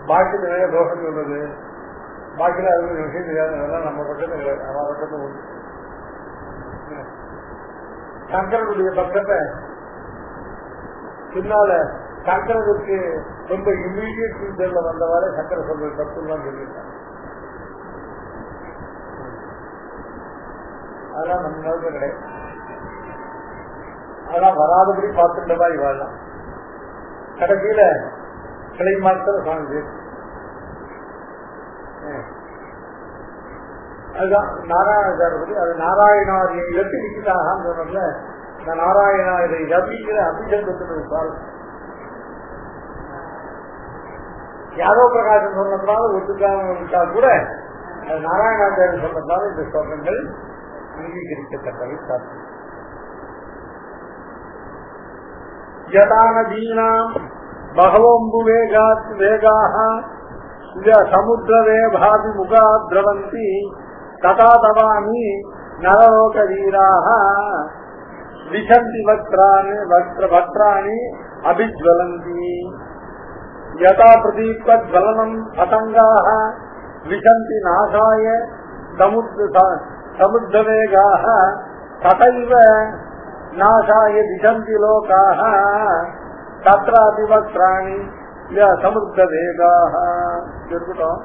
பாக்கியத்துல நிறைய தோஷம் சொல்றது, பாக்கியில அது விஷயம் தெரியாது. அதெல்லாம் நம்ம பக்கத்துல கிடையாது, நம்ம பக்கத்துல உண்டு. சங்கரனுடைய பக்கத்தை பின்னால சங்கரனுக்கு ரொம்ப இம்மீடியட் ஃபியூச்சர்ல வந்தவாறு சங்கர சொல்ற தப்புலாம் சொல்லியிருக்காங்க. அதெல்லாம் நம்ம நேரத்தில் கிடையாது. அதெல்லாம் வராதபடி பார்த்துட்டதா இவாள்லாம் கடைசியில கிளை மாத்திர சாமி. அதுதான் நாராயணாச்சாரப்படி அது நாராயணாரிய இலக்கு நிற்கிறாக சொன்னதுல இந்த நாராயணாரிய ரவிங்கிற அபிஷேகத்தினுடைய பால் யாரோ பிரகாசம் சொன்னதுனால ஒத்துக்காம விட்டா கூட நாராயணாச்சாரிய சொன்னதுனால இந்த ஸ்லோகங்கள் அங்கீகரிக்கத்தக்கவை சாத்தியம். யதானதீனாம் பகவம்பு வேகாத் வேகாஹ சமுத்திரவேபாதி முகா திரவந்தி ததா தவாமி நரலோகவீராஹ விசந்தி வக்ராணி அபிஜ்வலந்தி யதா பிரதீப்தஜ்வலனம் பதங்காஹ விசந்தி நாசாய சமுத்திரவேகாஹ ததைவ நாசாய விசந்தி லோகாஹ தத்ராபி வக்ராணி சமுத்திரவேகாஹ. இருக்கட்டும்.